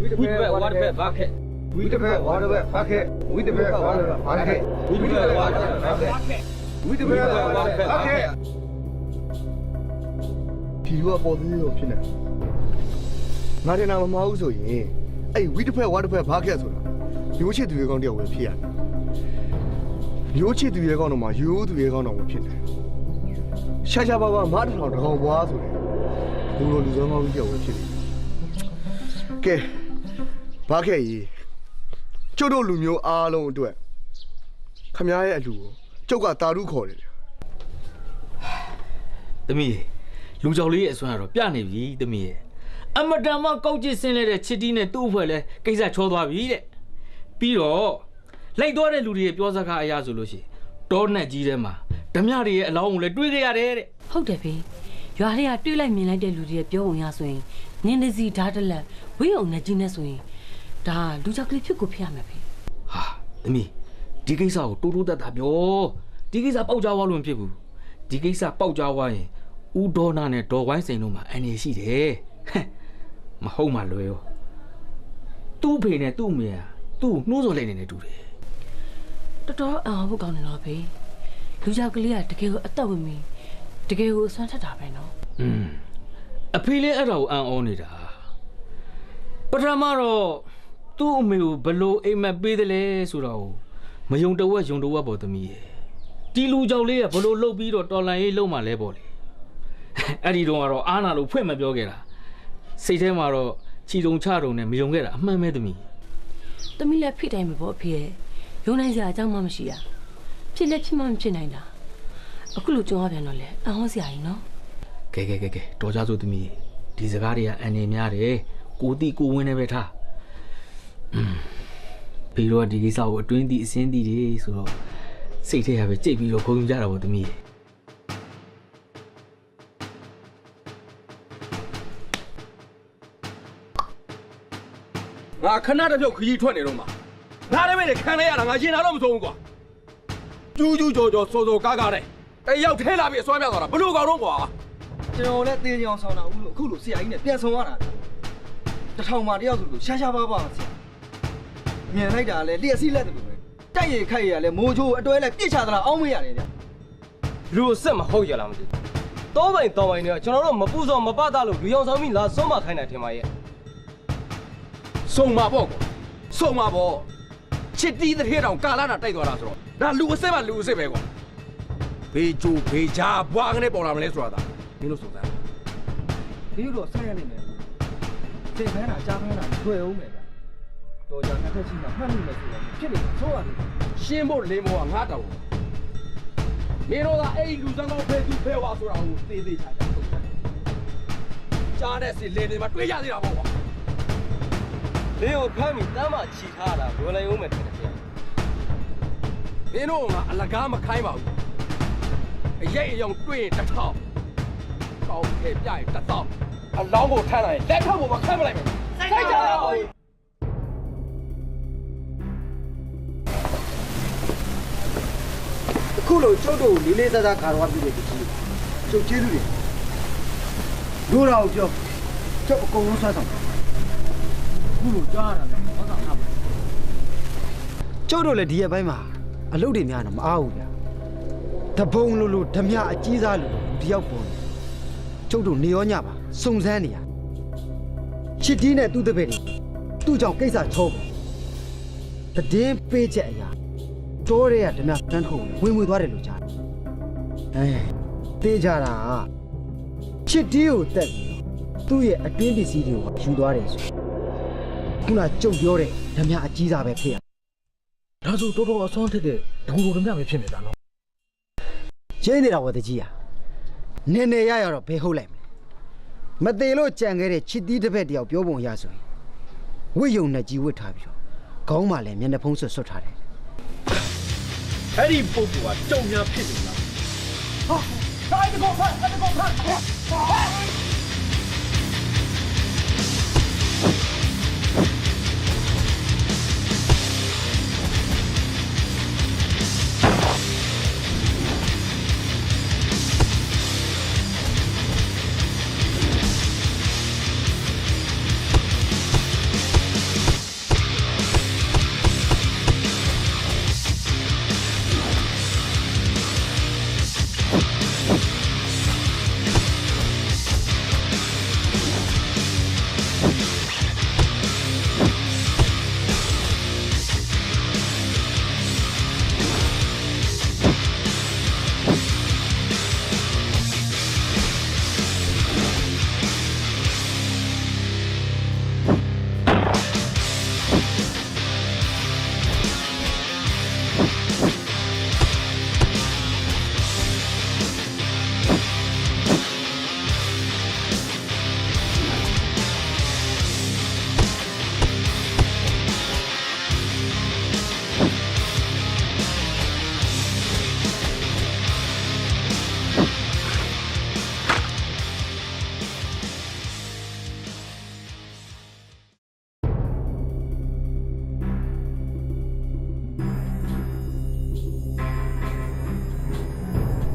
ဝီတစ်ဖက်ဝါတစ်ဖက်ဘာခက်ဝီတစ်ဖက်ဝါတစ်ဖက်ဘာခက်ဝီတစ်ဖက်ဝါတစ်ဖက်ဘာခက်ဝီတစ်ဖက်ဝါတစ်ဖက်ဘာခက်ဝီတစ်ဖက်ဝါတစ်ဖက်ဘာခက်ဒီလိုပေါ်သေးလို့ဖြစ်နေငါတင်တာမမဟုတ်ဆိုရင်အဲ့ဝီတစ်ဖက်ဝါတစ်ဖက်ဘာခက်ဆိုတာရိုးချစ်သူရဲ့ကောင်းတယောက်ပဲဖြစ်ရတယ်ရိုးချစ်သူရဲ့ကောင်းတော့မှရိုးသူရဲ့ကောင်းတော့မှဖြစ်တယ်ရှာရှာပါပါမတစ်ထောင်တစ်ကောင်ပွားဆိုတယ်လူလိုလူဆောင်ကောင်းကြီးတယောက်ပဲဖြစ်တယ်ကဲဘာခဲ့ကြီးကျုပ်တို့လူမျိုးအားလုံးအတွက်ခမရဲ့အလူကိုကျုပ်ကတာရုခေါ်တယ် သမီးလူကြောက်လေးရဲ့အစွမ်းကတော့ပြနေပြီသမီးရဲ့အမတန်မှကောက်ကျစ်ဆင်းလဲတဲ့ချစ်တီးနဲ့သူ့အဖွဲ့လဲကိစ္စချောသွားပြီတဲ့ပြီးတော့လိုက်သွားတဲ့လူတွေရဲ့ပြောစကားအရာဆိုလို့ရှိရင်တောနဲ့ကြီးထဲမှာဓမြတွေရဲ့အလောင်းကိုလည်းတွေးခဲ့ရတယ်တဲ့ ဟုတ်တယ်ဖေရွာလေးကတွေးလိုက်မြင်လိုက်တဲ့လူတွေပြောဝင်ရဆိုရင်နင်းနေစီဓာတ်တလက်ဝေးအောင်နဲ့ကြီးနေဆိုရင်ဒါလူကြောက်ကလေးဖြစ်ကိုဖြစ်ရမှာဖေ ဟာသမီးဒီကိစ္စကိုတိုးတိုးတက်တာပြောဒီကိစ္စပေါက်ကြွားလို့မဖြစ်ဘူးဒီကိစ္စပေါက်ကြွားသွားရင်ဦးဒေါနာနဲ့ဒေါ်ဝိုင်းစိန်တို့မှာအန်ရရှိတယ်မဟုတ်မှလွယ်ရောသူ့ဖေနဲ့သူ့မေကသူ့နှိုးစော်လိုက်နေတူတယ် တော်တော်အောင်ဖို့ကောင်းတယ်နော်ဖေလူကြောက်ကလေးကတကယ်ကိုအသက်ဝင်ပြီးတကယ်ကိုအစွမ်းထက်တာပဲနော်အဖေလေးအဲ့ဒါကိုအံ့ဩနေတာပထမတော့သူ့အမေကိုဘလို့အိမ်မက်ပေးတယ်လဲဆိုတော့မယုံတဝက်ယုံတဝက်ပေါ်သမီးရဲ့ဒီလူကြောက်လေးကဘလို့လှုပ်ပြီးတော့တော်လန်ရေးလုံးမှလဲပေါ့လေအဲ့ဒီတော့ကတော့အားနာလို့ဖွင့်မပြောခဲ့တာစိတ်ထဲမှာတော့ချီတုံချတုံနဲ့မယုံခဲ့တာအမှန်ပဲသမီးလည်းဖိတိုင်းပဲပေါ့အဖေရဲ့ယုံနိုင်စရာအကြောင်းမှမရှိရဖြစ်လက်ဖြစ်မှမဖြစ်နိုင်တာအခုလိုကြုံရပြန်တော့လေအဟောစရာကြီးနော်ကဲတော်ကြစို့သမီးဒီစကားတွေကအန်နေများတယ်ကိုတိကိုဝင်းနေပဲထားပြီးတော့ဒီကိစ္စကိုအတွင်းသည့်အစင်းသည့်တွေဆိုတော့စိတ်ထဲကပဲကြိတ်ပြီးတော့ခုံယူကြတာပေါ့သမီးငါခဏတစ်ပြုတ်ခကြီးထွက်နေတော့မှာငါလည်းပဲခံလိုက်ရတာငါရှင်းတာတော့မဆုံးဘူးကွာကျူးကြော်စောစောကားတဲ့တယောက်ထဲလာပြီးအစွမ်းပြသွားတာဘလို့ကောင်တော့ကွာကျွန်တော်လည်းတေးကြောင်ဆောင်တာဦးလို့အခုလိုဆရာကြီးနဲ့ပြန်ဆောင်ရတာတထောင်မှတယောက်ဆိုလို့ရှာရှာပါပါဆရာမြင်လိုက်တာလည်းလျှက်စီးလက်တယ်လို့ပဲတိုက်ရိုက်ခိုက်ရလဲမိုးချိုးအတွဲလဲပြစ်ချသလားအောင်းမရတယ်ဗျလူအစ်မဟုတ်ရလားမသိတောပိုင်တွေကကျွန်တော်တို့မပူစော်မပတာလို့လူရောင်ဆောင်ပြီးလာဆုံးမခိုင်းတာထင်ပါရဲ့ဆုံးမပေါ့ကွာဆုံးမပေါ့ချစ်တီးတဲ့ထဲတောင်ကာလာနာတိုက်သွားတာဆိုတော့ဒါလူအစ်မလူအစ်ပဲကွာဘေးကျိုးဘေးချာဘွားကနေပေါ်လာမလဲဆိုတာမင်းတို့စုံစမ်းဒီလိုဆက်ရနေမယ်သင်ခန်းတာကြားခန်းတာတွေ့အောင်မယ်ဗျတော်ကြတစ်ခါချင်းမှမှတ်မိမယ်ဆိုတော့ဖြစ်နေဆိုရတယ်ရှင်းဖို့လင်းဖို့ကငါတောင်းမင်းတို့ကအဲ့လူစံကောင်းဖဲသူဖဲဝါဆိုတာကိုသေးသေးချာချာထုတ်တယ်ကြားတဲ့စီလေတွေမှာတွေ့ရသေးတာပေါ့ကွာလင်းကိုဖမ်းပြီးတမ်းမှချီထားတာလွယ်လိုက်အောင်မယ်တဲ့ဗျမင်းတို့ကအလကားမခိုင်းပါဘူးအရေးအယုံတွေ့ရင်တစ်ထောင်ကောင်းခဲ့ပြရင်တစ်ထောင်အလောင်းကိုထမ်းလိုက်လက်ထောက်ကိုမခတ်မလိုက်မယ်စိုက်ကြပါဦးအခုလိုကျုပ်တို့လေးလေးစားစားခါတော့ပြည့်တဲ့ဒီကျုပ်ကျေးဇူးတွေတို့တော့ပြောကျုပ်အကုန်လုံးဆွမ်းဆောင်အခုလိုကြားရတာလည်းဟောဆောင်တာပါကျုပ်တို့လည်းဒီရက်ပိုင်းမှာအလုပ်တွေများတော့မအားဘူးဗျာတပုံလိုဓမြအကြီးစားလိုတယောက်ပေါ်နေကျုပ်တို့နေရောညပါစုံစမ်းနေရချစ်တီးနဲ့သူ့တပည့်တွေသူ့ကြောင့်ကိစ္စချုံးတယ်တည်င်းပေးချက်အရာတိုးရဲကဓမြတန်းထုတ်ဝင်ဝင်သွားတယ်လို့ကြားတယ်တေးကြတာချစ်တီးကိုတက်ပြီးသူ့ရဲ့အတွင်းပစ္စည်းတွေကိုယူသွားတယ်ဆိုခုနကျုပ်ပြောတဲ့ဓမြအကြီးစားပဲဖြစ်ရဒါဆိုတော်တော်အစွမ်းထက်တဲ့ဒဂူလိုဓမြပဲဖြစ်နေတာနော်ကျင်းနေတာဝတ်တကြီးอ่ะနည်းနည်းရရတော့ဘယ်ဟုတ်လိုက်မလဲ မသေးလို့ကြံခဲ့တဲ့ချစ်တီးတစ်ဖက်တယောက်ပြောပုံရဆိုရင်ဝိယုံနဲ့ကြီးဝတ်ထားပြီးတော့ခေါင်းမှာလည်းမျက်နှာဖုံးဆွတ်ထားတယ် အဲ့ဒီပုဂ္ဂိုလ်ကကြောင်များဖြစ်နေလားဟာတိုင်းတကောဖတ်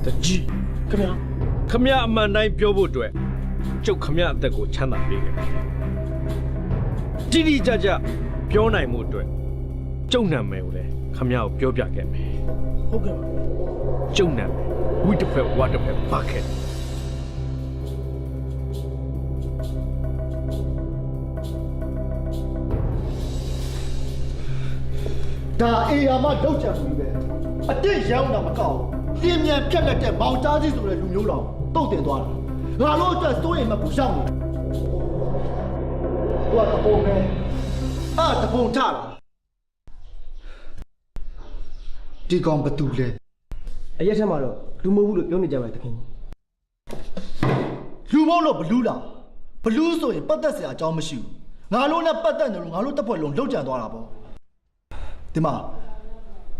တကြီးခမရအမှန်တိုင်းပြောဖို့အတွက်ကျုပ်ခမရအသက်ကိုချမ်းသာပေးခဲ့တိတိကျကျပြောနိုင်မှုအတွက်ကျုပ်နာမည်ကိုလည်းခမရကိုပြောပြခဲ့မယ်ဟုတ်ကဲ့ပါကျုပ်နာမည်ဝိတဖက်ဝါတဖက်ဘာခဲ့ဒါအေယာမလောက်ချံဘူးပဲအတိတ်ရောင်းတာမကောက်လင်းမြန်ဖြက်လက်တဲ့မောင်သားကြီးဆိုတဲ့လူမျိုးတော်တုတ်တင်သွားတာငါတို့အတွက်စိုးရိမ်မှပူရှောင်းနေဟိုကတပုံပဲတပုံထလာဒီကောင်ဘသူလဲအရက်ထက်မှာတော့လူမဟုတ်ဘူးလို့ပြောနေကြပါတခင်လူမဟုတ်လို့ဘလူးလားဘလူးဆိုရင်ပတ်သက်စရာအကြောင်းမရှိဘူးငါတို့နဲ့ပတ်သက်နေလို့ငါတို့တပ်ဖွဲ့လုံးလှုပ်ကြံသွားတာပေါ့ဒီမှာ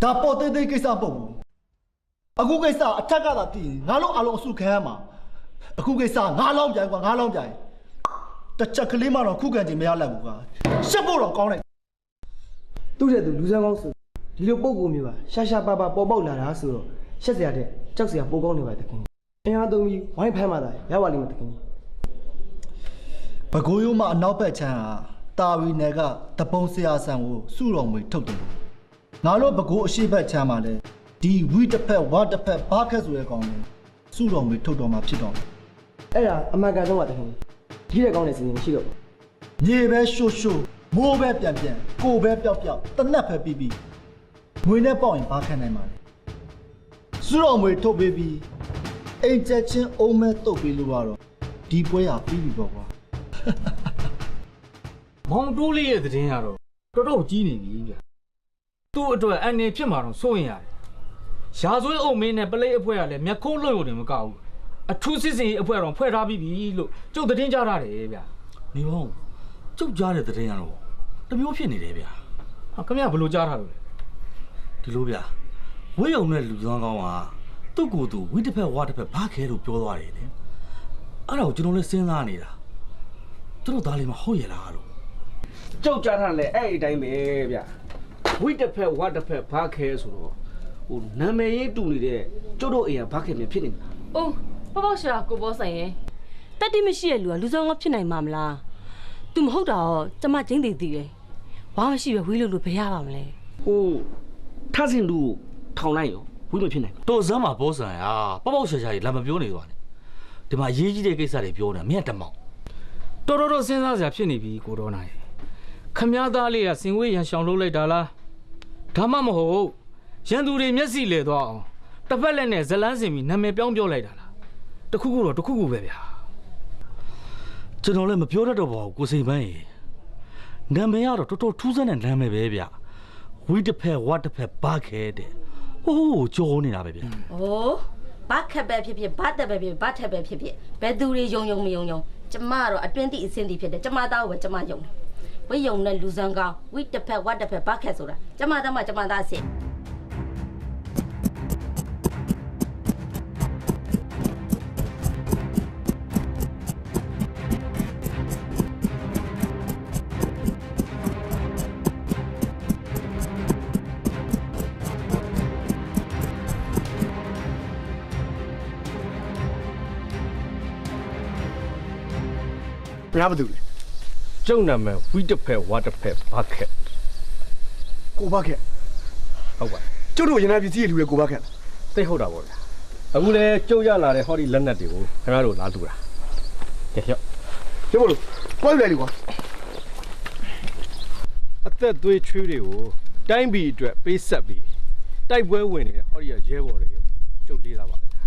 ဒါပေါ်သေးသေးကိစ္စပေါ့ဘူးအခုကိစ္စအထက်ကသာတည်ငါတို့အလုံးအစုခံရမှာအခုကိစ္စငါလောင်းပြန်ကွာငါလောင်းပြန်တစ်ချက်ကလေးမှတော့ခုခံခြင်းမရလိုက်ဘူးကွာရှက်ဖို့တော့ကောင်းတယ်သူ့တဲ့သူလူစမ်းကောင်းဆိုဒီလိုပုံကူမျိုးပါရှာရှာပါပါပေါ်ပေါက်လာတာဆိုတော့ရှက်စရာတဲ့ကြောက်စရာပိုကောင်းနေပါတခင်အင်အားသုံးပြီးဝိုင်းဖမ်းမှသာရပါလိမ့်မယ်တခင်ဘကိုးရိုးမအနောက်ဘက်ချမ်းဟာတာဝီနယ်ကတပုံဆရာဆန်ကိုစုတော်မွေထုတ်တယ်ငါတို့ဘကိုးအရှိဘက်ချမ်းမှာလဲဒီဝီတစ်ဖက်ဝါတစ်ဖက်ဘာခက်ဆိုတဲ့ကောင်ကိုစုတော်မွေထုတ်တော်မှာဖြစ်တော့အဲ့ဒါအမှန်ကန်ဆုံးပါတခင်ဒီတဲ့ကောင်းတဲ့စီစဉ်မရှိတော့မြေပဲရှို့ရှို့မိုးပဲပြန်ပြန်ကိုပဲပျောက်ပျောက်တနက်ပဲပြီးပြီးငွေနဲ့ပေါက်ရင်ဘာခံနိုင်မှာလဲစုတော်မွေထုတ်ပေးပြီးအိမ်ချက်ချင်းအုံးမဲတုတ်ပေးလို့ကတော့ဒီပွဲဟာပြီးပြီပေါ့ကွာမောင်တိုးလေးရဲ့သတင်းကတော့တော်တော်ကြီးနေပြီဗျသူ့အတွက်အန်နေဖြစ်မှာတော့စိုးရင်ရတယ်ရာဇဝဲအုပ်မင်းနဲ့ပလိတ်အဖွဲ့ကလည်းမျက်ခုံးလွှတ်ရုံနဲ့မကောက်ဘူးအထူးစစ်စင်အဖွဲ့တော်ဖွဲ့ထားပြီးပြီလို့ကျုပ်သတင်းကြားရတယ်ဗျနေပေါင်းကျုပ်ကြားတဲ့သတင်းကတော့တမျိုးဖြစ်နေတယ်ဗျဟာခင်ဗျဘယ်လိုကြားထားလို့လဲဒီလိုဗျဝိယုံနဲ့လူသွန်းကောင်းကသူ့ကိုယ်သူဝိတစ်ဖက်ဝါတစ်ဖက်ဘာခဲလို့ပြောသွားတယ်လေအဲ့ဒါကိုကျွန်တော်လည်းစဉ်းစားနေတာသူတို့သားလေးမဟုတ်ရလားလို့ကျုပ်ကြားထားလဲအဲ့ဒီတိုင်းပဲဗျဝိတစ်ဖက်ဝါတစ်ဖက်ဘာခဲဆိုတော့ဟိုနာမည်ရင်းတူနေတဲ့ကျုပ်တို့အိမ်ကဘာခဲမြင်ဖြစ်နေမှာအိုးပေါ့ပေါ့ရှာကိုဘောဆိုင်ရဲ့တက်တိမရှိတဲ့လူကလူစောင်းကဖြစ်နိုင်မှာမလားသူမဟုတ်တာတော့ကျမချင်းသေးသေးတယ်ဘာမှမရှိပဲဝီးလို့ဘယ်ရပါမလဲဟိုထဆင်လူထောင်လိုက်ရောဝီးမဖြစ်နိုင်တော်စမ်းမှာဘောဆန်ဟာပေါ့ပေါ့ရှာရှာကြီးလာမပြောနေသွားနဲ့ဒီမှာရေးကြီးတဲ့ကိစ္စတွေပြောနေတာမင်းကတမောင်တော်တော်စဉ်းစားစရာဖြစ်နေပြီကိုတော်နိုင်ခမည်းသားလေးကစင်ဝေးရန်ရှောင်လုပ်လိုက်တာလားဒါမှမဟုတ်ရန်သူတွေမျက်စိလဲသွားအောင်တစ်ဖက်လက်နဲ့ဇလန်းစင်ပြီးနာမည်ပြောင်းပြောလိုက်တာလားတခုခုတော့တခုခုပဲဗျာကျွန်တော်လည်းမပြောတတ်တော့ပါဘူးကိုစိန်ပန်းရေနာမည်ကတော့တော်တော်ထူးဆန်းတဲ့နာမည်ပဲဗျဝီတစ်ဖက်ဝါတစ်ဖက်ဘာခဲတဲ့ဟိုးကြောနေတာပဲဗျ။အိုးဘာခက်ပဲဖြစ်ဖြစ်ဘာတက်ပဲဖြစ်ဘာထက်ပဲဖြစ်ဖြစ်ဘယ်သူတွေယုံယုံမယုံယုံ ကျမကတော့အတွင်းတိအစင်းတိဖြစ်တယ်ကျမသားကိုပဲကျမယုံတယ်ဝိယုံနဲ့လူစံကောင်းဝိတစ်ဖက်ဝတ်တစ်ဖက်ဘာခက်ဆိုတာကျမသားမှကျမသားအစ်ဘယ်ဘာတူလဲကျုံနာမည်ဝီတစ်ဖက်ဝါတစ်ဖက်ဘာခက်ကိုဘာခက်ဟုတ်ပါကျုပ်တို့ရန်နာပစ္စည်းတွေလူတွေကိုဘာခက်သိဟုတ်တာပေါ့ဗျာအခုလဲကျုပ်ရလာတဲ့ဟောဒီလက်နက်တွေကိုခင်ဗျားတို့လာတူတာကဲရော့ကျုပ်တို့ကိုယ်လိုက်လေကွာအသက်သွေးချွေးတွေကိုတိုင်းပြည်အတွက်ပေးဆက်ပြီးတိုက်ပွဲဝင်နေတဲ့ဟောဒီကရဲဘော်တွေကိုကျုပ်လေးလာပါတယ်ဗျာ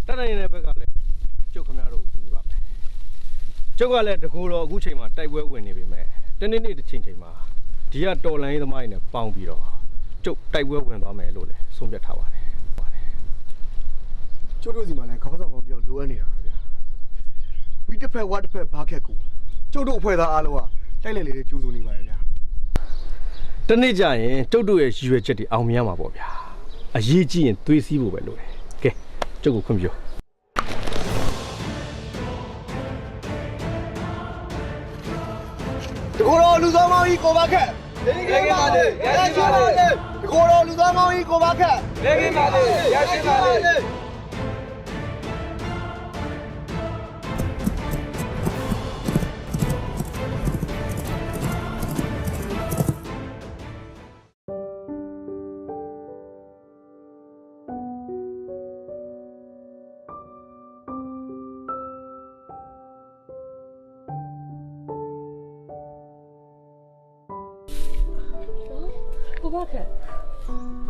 တတ်နိုင်တဲ့ဘက်ကလည်းကျုပ်ခင်ဗျားတို့ကိုညီပါမယ်ကျုပ်ကလည်းတကူတော်အခုချိန်မှာတိုက်ပွဲဝင်နေပြီမဲ့တနေ့နေ့တစ်ချိန်မှာဒီကတော်လန်ရေးသမားတွေနဲ့ပေါင်းပြီးတော့ကျုပ်တိုက်ပွဲဝင်သွားမယ်လို့လည်းဆုံးဖြတ်ထားပါတယ်ကျုပ်တို့စီမှာလည်းခေါင်းဆောင်ကောင်းတယောက်လိုအပ်နေတာပါဗျာဝီတစ်ဖက်ဝါတစ်ဖက်ဘာခက်ကိုကျုပ်တို့အဖွဲ့သားအားလုံးကတိုက်လက်လေးတွေကျူးစုနေပါတယ်ဗျာတနေ့ကျရင်ကျုပ်တို့ရဲ့ရည်ရွယ်ချက်တွေအောင်မြင်ရမှာပေါ့ဗျာအရေးကြီးရင်သွေးစည်းဖို့ပဲလိုတယ်ကဲကျုပ်ကိုခွင့်ပြုတကူတော်လူဆောင်မောင်ကြီးကိုပါခက်နေခင်ပါလေရရှိပါလေတကူတော်လူဆောင်မောင်ကြီးကိုပါခက်နေခင်ပါလေရရှိပါလေ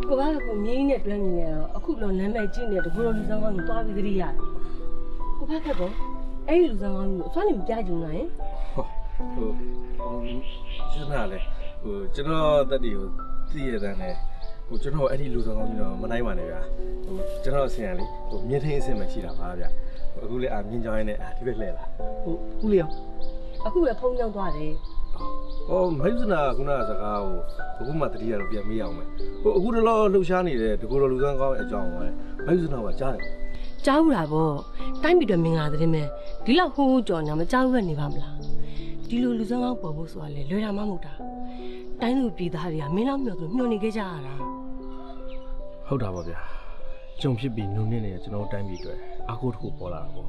ကိုဘာခက်ကိုမြင်းနဲ့တွဲမြင်နေတော့အခုလောနာမည်ကြီးနေတကူတော်လူဆောင်ကောင်းကြီးသွားပြီးသတိရတယ်ကိုဘာခက်ကောအဲ့ဒီလူဆောင်ကောင်းကြီးကိုအစွမ်းနေမပြကြုံနိုင်ရင်ကျနာလေကျွန်တော်တက်တီကိုသိရတဲ့နဲ့ကျွန်တော်အဲ့ဒီလူဆောင်ကောင်းကြီးတော့မနိုင်ပါနဲ့ဗျာကျွန်တော်အဆင်ရလေမြင်းထင်းအဆင်မှရှိတာပါဗျာအခုလေမြင်းကြောင်းရင်းနဲ့ဒီဘက်လှည့်လာဦးလေးရောအခုပဲဖုံးရောက်သွားတယ်မိတ်ဆွနာခုနကစကားကိုအခုမှတတိယတော့ပြန်မေးအောင်မယ်အခုတော့လှုပ်ရှားနေတဲ့ဒီကိုလိုလူစမ်းကောင်းရဲ့အကြောင်းပဲမိတ်ဆွနာကကြားတယ်ကြားဘူးလားဗောတိုင်းပြည်တော်မင်္ဂလာသတင်းပဲဒီလောက်ဟိုးကြော်ညာမကြားဘူးပဲနေပါမလားဒီလိုလူစမ်းကောင်းပေါ်ဖို့ဆိုတာလေလွယ်တာမှမဟုတ်တာတိုင်းလူပြည်သားတွေကမင်းလောက်မျှော်သူမျှော်နေခဲ့ကြရတာဟုတ်တာပါဗျာကြုံဖြစ်ပြီးနုံနေနေကျွန်တော်တိုင်းပြည်အတွက်အကူတစ်ခုပေါ်လာတာပေါ့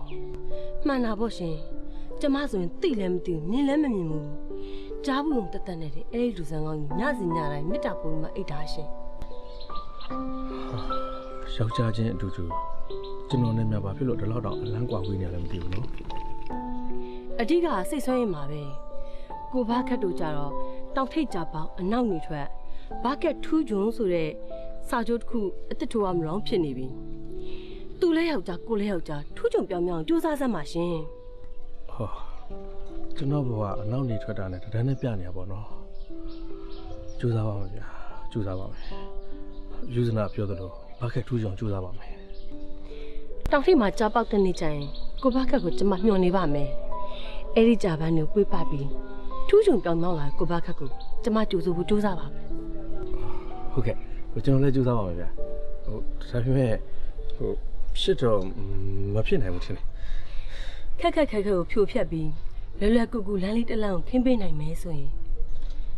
မှန်တာဗောရှင်ကျမဆိုရင်သိလည်းမသိဘူးမြင်လည်းမမြင်ဘူးကြားဘူးုံတက်တက်နဲ့အဲ့ဒီလူစံကောင်းကြီးညစီညတိုင်းမေတ္တာပို့ပြီးမှအိတ်ထားရှင်ယောက်ျားချင်းအတူတူကျွန်တော်နဲ့မြပါဖြစ်လို့ဒီလောက်တော့အလန်းကွာဝေးနေရလည်းမသိဘူးနော်အဓိကစိတ်ဆွဲရင်ပါပဲကိုဘာခက်တို့ကြတော့တောက်ထိတ်ကြပေါင်းအနောက်နေထွက်ဘာကက်ထူးဂျွန်းဆိုတဲ့စာချုပ်တစ်ခုအစ်စ်ထိုးအောင်မလောင်းဖြစ်နေပြီသူလည်းယောက်ျားကိုလည်းယောက်ျားထူးဂျွန်ပြောင်းပြောင်းစူးစမ်းစမ်းပါရှင်ကျွန်တော်ဘဝအနောက်နေထွက်တာနဲ့တန်းနဲ့ပြနေရပါတော့ကြိုးစားပါမယ်ဗျာကြိုးစားပါမယ်ယူဇနာပြောသလိုဘာခက်ထူးကြောင်ကြိုးစားပါမယ်တောင်ထိပ်မှာကြားပေါက်တဲ့နေ့ကျရင်ကိုဘာခက်ကိုကျမမျှော်နေပါမယ်အဲ့ဒီကြာပန်းကိုပွေးပတ်ပြီးထူးချွန်ပြောင်းလာကိုဘာခက်ကိုကျမကြိုးစိုးဖို့ကြိုးစားပါမယ်ဟုတ်ကဲ့ကျွန်တော်လည်းကြိုးစားပါမယ်ဗျာဒါပေမဲ့ဖြစ်တော့မဖြစ်နိုင်ဘူးထင်တယ်ခက်ကိုဖြိုဖြက်ပြီးလွယ်ကူကူလမ်းလေးတစ်လမ်းကိုခင်းပေးနိုင်မယ်ဆိုရင်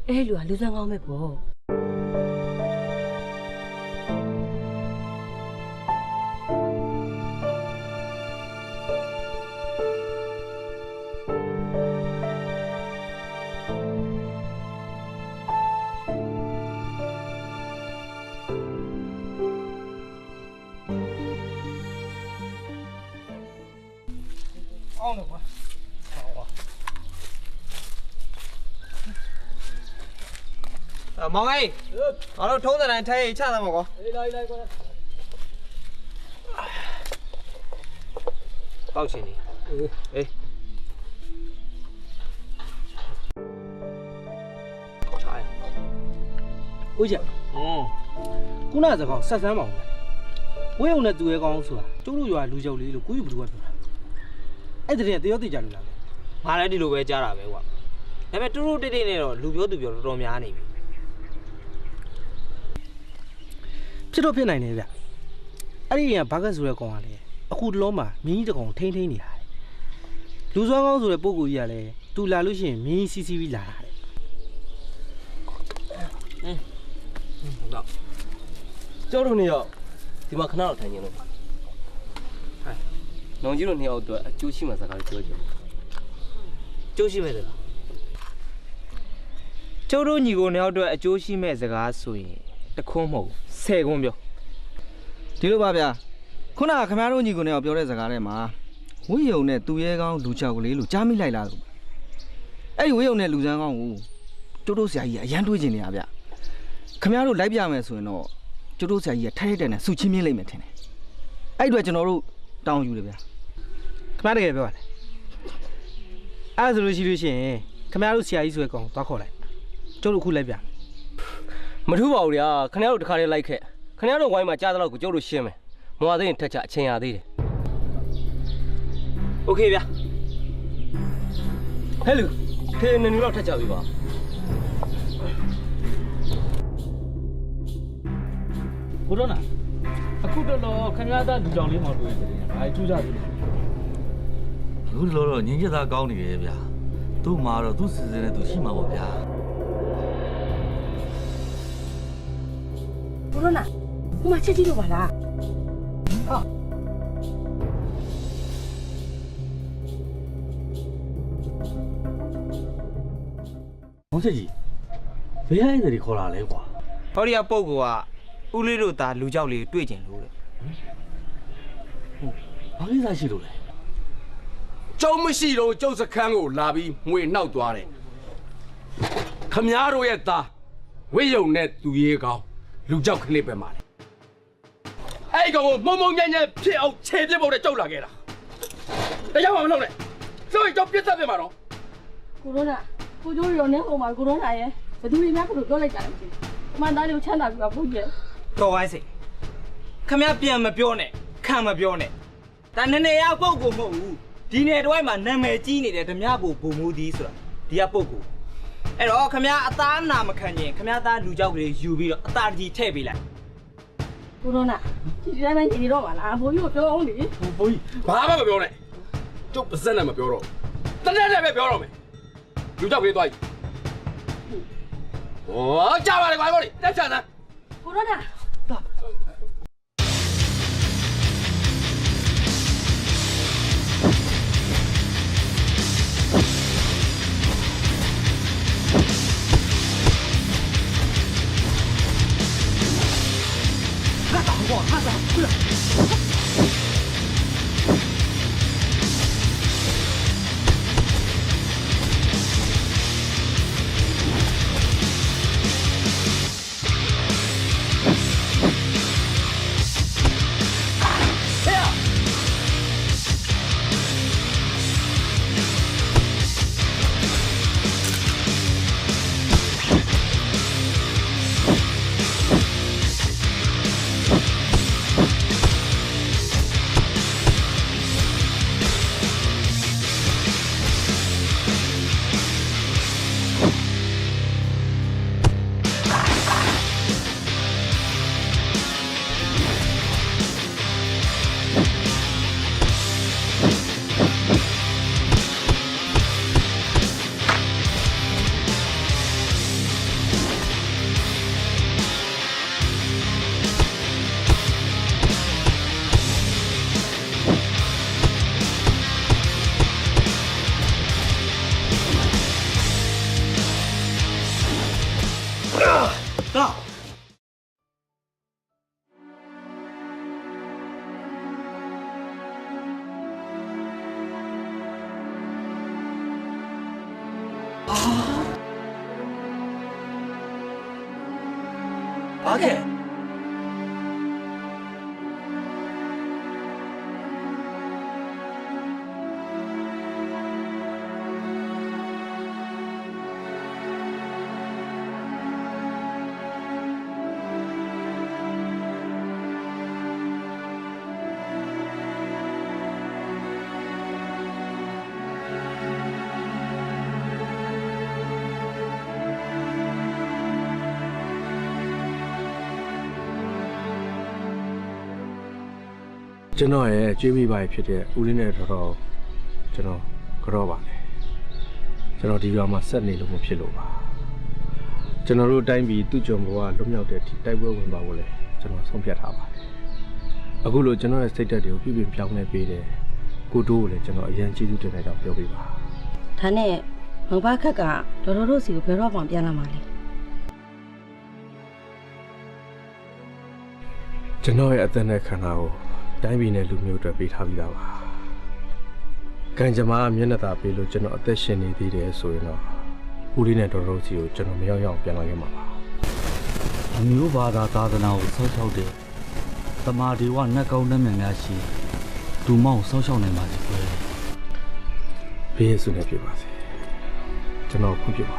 အဲ့လူကလူစမ်းကောင်းပဲပေါ့အောင်တော့ကွာမောင်အေးငါတို့ထုံးတဲ့တိုင်းထဲချတာမို့ကောအေးလိုက်ကွာပေါက်ရှင်နေအေးချာဦးကျခုနကစကောက်ဆက်ဆန်းပါဦးဝေးုံနဲ့သူရဲကောင်းဆိုတာကျုပ်တို့ရွာလူကြောက်လေးလို့ကိုကြီးဘယ်သူကပြောတာ အဲ့တဲ့တရောတိကြလို့လားငါလည်းဒီလိုပဲကြားတာပဲကွာဒါပေမဲ့တူတူတိတ်တိတ်နဲ့တော့လူပြောသူပြောတော်တော်များနေပြီဖြစ်တော့ဖြစ်နိုင်တယ်ဗျအဲ့ဒီကဘာကဆိုတဲ့ကောင်ကလည်းအခုတလုံးမှာမင်းကြီးတကောင်ထိန်းနေတာလူစွမ်းကောင်းဆိုတဲ့ပုံကိုကြီးကလည်းသူလာလို့ရှိရင်မင်းကြီးစီးစီးပြီးလာတာတဲ့ဟုတ်ကျောင်းတို့နေရောက်ဒီမှာခဏတော့ထိုင်နေလို့နောင်ကြီးတို့နှစ်ယောက်အတွက်အကျိုးရှိမှစကားပြောကြတယ်ကျိုးရှိမဲ့စကားကျိုးတို့ညီကိုနှစ်ယောက်အတွက်အကျိုးရှိမဲ့စကားဆိုရင်တခွန်းမဟုတ်10ခွန်းပြောဒီလိုပါဗျာခုနကခင်ဗျားတို့ညီကိုနဲ့ပြောတဲ့စကားထဲမှာဝိယုံနဲ့သူရဲကောင်းလူချောက်ကလေးလို့ကြားမိလိုက်လားလို့အဲ့ဒီဝိယုံနဲ့လူစမ်းကောင်းကိုကျိုးတို့ဆရာကြီးကအရန်တွေးကျင်နေတာဗျခင်ဗျားတို့လိုက်ပြမယ်ဆိုရင်တော့ကျိုးတို့ဆရာကြီးကထိုက်တဲ့နဲ့စုချင်းမြင့်လိုက်မယ်ထင်တယ်အဲ့အတွက်ကျွန်တော်တို့တောင်းယူတယ်ဗျာခင်ဗျားတကယ်ပြောရတယ်အဲ့ဒါဆိုလို့ရှိလို့ရှိရင်ခင်ဗျားတို့ဆရာကြီးဆိုတဲ့ကောင်သွားခေါ်လိုက်ကျိုးတို့ခုလိုက်ပြမထူးပါဘူးဗျာခင်ဗျားတို့တခါလေးလိုက်ခဲ့ခင်ဗျားတို့ဝိုင်းမှာကြားသလောက်ကိုကျုပ်တို့ရှင်းမယ်မွာသိရင်ထက်ချအချိန်ရသေးတယ်โอเคဗျာဟဲ့လူခေနေနေတော့ထက်ချပြီပါကိုတော့နာအခုတော့ခင်ဗျားသားလူကြောင်လေးမောင်တွေ့နေတယ်ဘာထူးကြပြီအခုလောတော့ငင်းချက်သားကောင်းနေတယ်ဗျာသူ့မှာတော့သူ့စီစဉ်နဲ့သူရှိမှာပေါ့ဗျာကိုရိုနာဟိုမှာချက်ကြည့်လို့ပါလားဟာမောင်ချက်ကြီးဘယ်ရတဲ့ခေါ်လာလဲကွာဟောဒီကပုတ်ကဦးလေးတို့သားလူကြောက်လေးတွေ့ကျင်လို့တဲ့ဘာကိစ္စရှိလို့လဲကျုံမရှိတော့ကျုပ်စခန်းကိုလာပြီးငွေနှောက်သွားတယ်ခမားတို့ရဲ့သားဝိယုံနဲ့သူရဲကောင်းလူကြောက်ကလေးပဲမှာလေအဲ့ကောင်ကိုမုံမုံညံ့ညံ့ဖြစ်အောင်ခြေပြစ်ဖို့နဲ့ကြောက်လာခဲ့တာတရားမှမလုပ်နဲ့ဆိုရင်ကြောက်ပြစ်သက်ပြမှာတော့ကိုရိုနာကိုကျိုးရောနဲ့ဟိုမှာကိုရိုနာရဲ့ဘယ်သူတွေများကိုပြောလိုက်ကြတယ်မသိဘူးအမှန်သားလေးကိုချမ်းသာပြီးပါဘုရားတော်ဝိုင်းစိတ်ခမရပြန်မပြောနဲ့ခံမပြောနဲ့ဒါနည်းနည်းရပုတ်ကိုမဟုတ်ဘူးဒီနယ်တစ်ဝိုက်မှာနာမည်ကြီးနေတဲ့ဓမြကိုဘုံမိုးသည်ဆိုတာဒီကပုတ်ကိုအဲ့တော့ခမရအသားနာမခံရင်ခမရသားလူကြောက်ကလေးယူပြီးတော့အသားကြီးထည့်ပေးလိုက်ကိုရိုနာဒီတိုင်းပဲညီတော့ပါလားဘိုးကြီးကိုပြောအောင်လေဘိုးကြီးဘာမှမပြောနဲ့ကျုပ်ပါစက်နဲ့မပြောတော့တနေ့နဲ့ပဲပြောတော့မယ်လူကြောက်ကလေးသွားပြီဟောကြားပါလေကွာကိုတက်ချမ်းသားကိုရိုနာဘာခဲ့ ကျွန်တော်ရဲ့ကျွေးမိပါဖြစ်တဲ့ဦးလေးနဲ့တော်ကျွန်တော်ကြောပါတယ်ကျွန်တော်ဒီရွာမှာဆက်နေလို့မဖြစ်လို့ပါကျွန်တော်တို့တိုင်းပြည်သူ့ကြုံဘဝလွတ်မြောက်တဲ့အထိတိုက်ပွဲဝင်ပါဖို့လဲကျွန်တော်ဆုံးဖြတ်ထားပါတယ်အခုလိုကျွန်တော်ရဲ့စိတ်ဓာတ်တွေကိုပြပြပြောင်းလဲပေးတယ်ကိုတိုးကိုလည်းကျွန်တော်အရင်ကျေးဇူးတင်နေတော့ပြောပြပါဒါနဲ့မောင်ဘခက်ကတော်တော်တို့စီကိုဘယ်တော့မှပြန်လာမှာလဲကျွန်တော်ရဲ့အသက်နဲ့ခန္ဓာကိုတိုင်းပြည်နဲ့လူမျိုးတွေပေးထားပြီးသားပါကံကြမ္မာမျက်နှာသာပေးလို့ကျွန်တော်အသက်ရှင်နေသေးတယ်ဆိုရင်တော့ဦးလေးနဲ့တော်တော်စီကိုကျွန်တော်မရောက်ရောက်ပြန်လာခဲ့မှာပါအမျိုးဘာသာသာသနာကိုဆောက်ရှောက်တဲ့တမာဒီဝနတ်ကောင်းနှမျက်များရှိဒူမောင်ဆောက်ရှောက်နိုင်ပါစေကွယ်ဘေးရစုနဲ့ပြပါစေကျွန်တော်ခွင့်ပြုပါ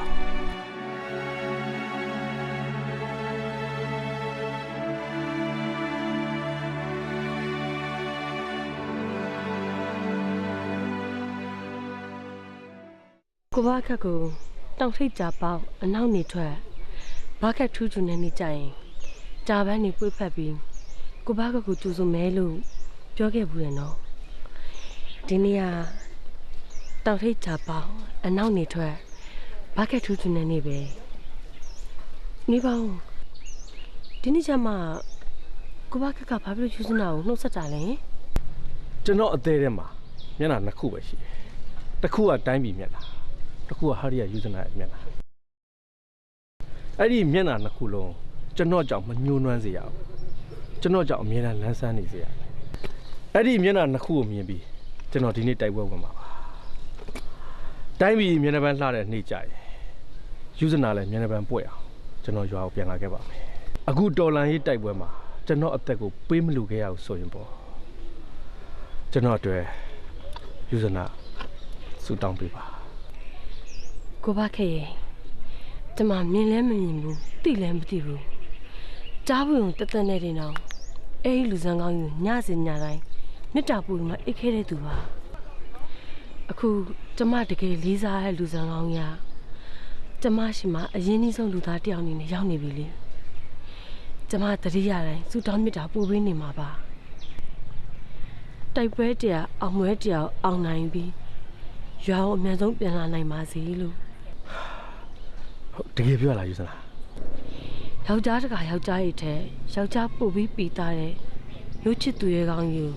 ကိုဘာခက်ကိုတောင်ထိတ်ကြပေါက်အနောက်နေထွက်ဘာခက်ထူးထူးနဲ့နေကြရင်ကြာပန်းနေပွေ့ဖက်ပြီးကိုဘာခက်ကိုကျူစုမဲလို့ပြောခဲ့ဘူးရနော်ဒီနေ့ကတောင်ထိတ်ကြပေါက်အနောက်နေထွက်ဘာခက်ထူးထူးနဲ့နေပဲနေပါဦးဒီနေ့ကျမှကိုဘာခက်ကဘာဖြစ်လို့ကျူစနာကိုနှုတ်ဆက်တာလဲကျွန်တော်အသေးထဲမှာမျက်နှာနှစ်ခုပဲရှိတယ်တစ်ခုကတိုင်းပြည်မျက်နှာတစ်ခုကဟာရီယာယူဇနာရဲ့မျက်နှာအဲ့ဒီမျက်နှာနှစ်ခုလုံးကျွန်တော်ကြောင့်မညှိုးနွမ်းစေရအောင်ကျွန်တော်ကြောင့်အမြဲတမ်းလန်းဆန်းနေစေရအဲ့ဒီမျက်နှာနှစ်ခုကိုမြင်ပြီးကျွန်တော်ဒီနေ့တိုက်ပွဲဝင်ပါပါတိုင်းပြည်မျက်နှာပန်းလှတဲ့နေ့ကြရင်ယူဇနာလည်းမျက်နှာပန်းပွက်အောင်ကျွန်တော်ရွာကိုပြန်လာခဲ့ပါမယ်အခုတော်လန်ရေးတိုက်ပွဲမှာကျွန်တော်အသက်ကိုပေးမလူခဲ့ရအောင်ဆိုရင်ပေါ့ကျွန်တော်အတွက်ယူဇနာဆူတောင်းပေးပါကိုဘခေကျမမြင်လဲမမြင်ဘူးသိလဲမသိဘူးကြားပွင့်တက်တက်နေတယ်နော်အဲ့ဒီလူစံကောင်းကြီးညစဉ်ညတိုင်းမေတ္တာပူမှာအိတ်ခဲတဲ့သူပါအခုကျမတကယ်လေးစားတဲ့လူစံကောင်းကြီးကျမရှိမှအရင်နှီးဆုံးလူသားတယောက်အနေနဲ့ရောက်နေပြီလေကျမတတိယတိုင်းစူတောင်းမေတ္တာပူပေးနေမှာပါတိုက်ပွဲတရားအောင်မွဲတရားအောင်နိုင်ပြီးရွာကိုအမြန်ဆုံးပြန်လာနိုင်ပါစေလို့ဟုတ်တကယ်ပြောလားယူစနာယောက်ျားတကာယောက်ျားရဲ့ထဲယောက်ျားပို့ပြီးပီတာတဲ့မျိုးချစ်သူရဲ့ကောင်းကြီး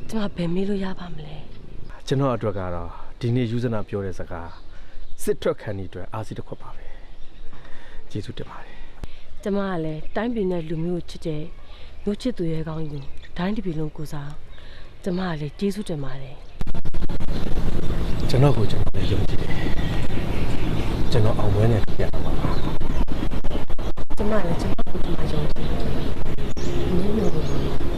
ကျမဘယ်မေးလို့ရပါမလဲကျွန်တော်အတွက်ကတော့ဒီနေ့ယူစနာပြောတဲ့စကားစစ်ထွက်ခံနေအတွက်အားစီတစ်ခွက်ပါပဲကျေးဇူးတင်ပါတယ်ကျမကလည်းတိုင်းပြည်နဲ့လူမျိုးချစ်တဲ့မျိုးချစ်သူရဲ့ကောင်းကြီးတိုင်းတစ်ပြည်လုံးကိုစားကျမကလည်းကျေးဇူးတင်ပါတယ်ကျွန်တော်ကိုကျွန်တော်လည်းယုံကြည်တယ်ကျွန်တော်အောင်ပွဲနဲ့ပြရမှာပါကျမလည်းကျွန်တော်ကိုယုံကြည်တယ်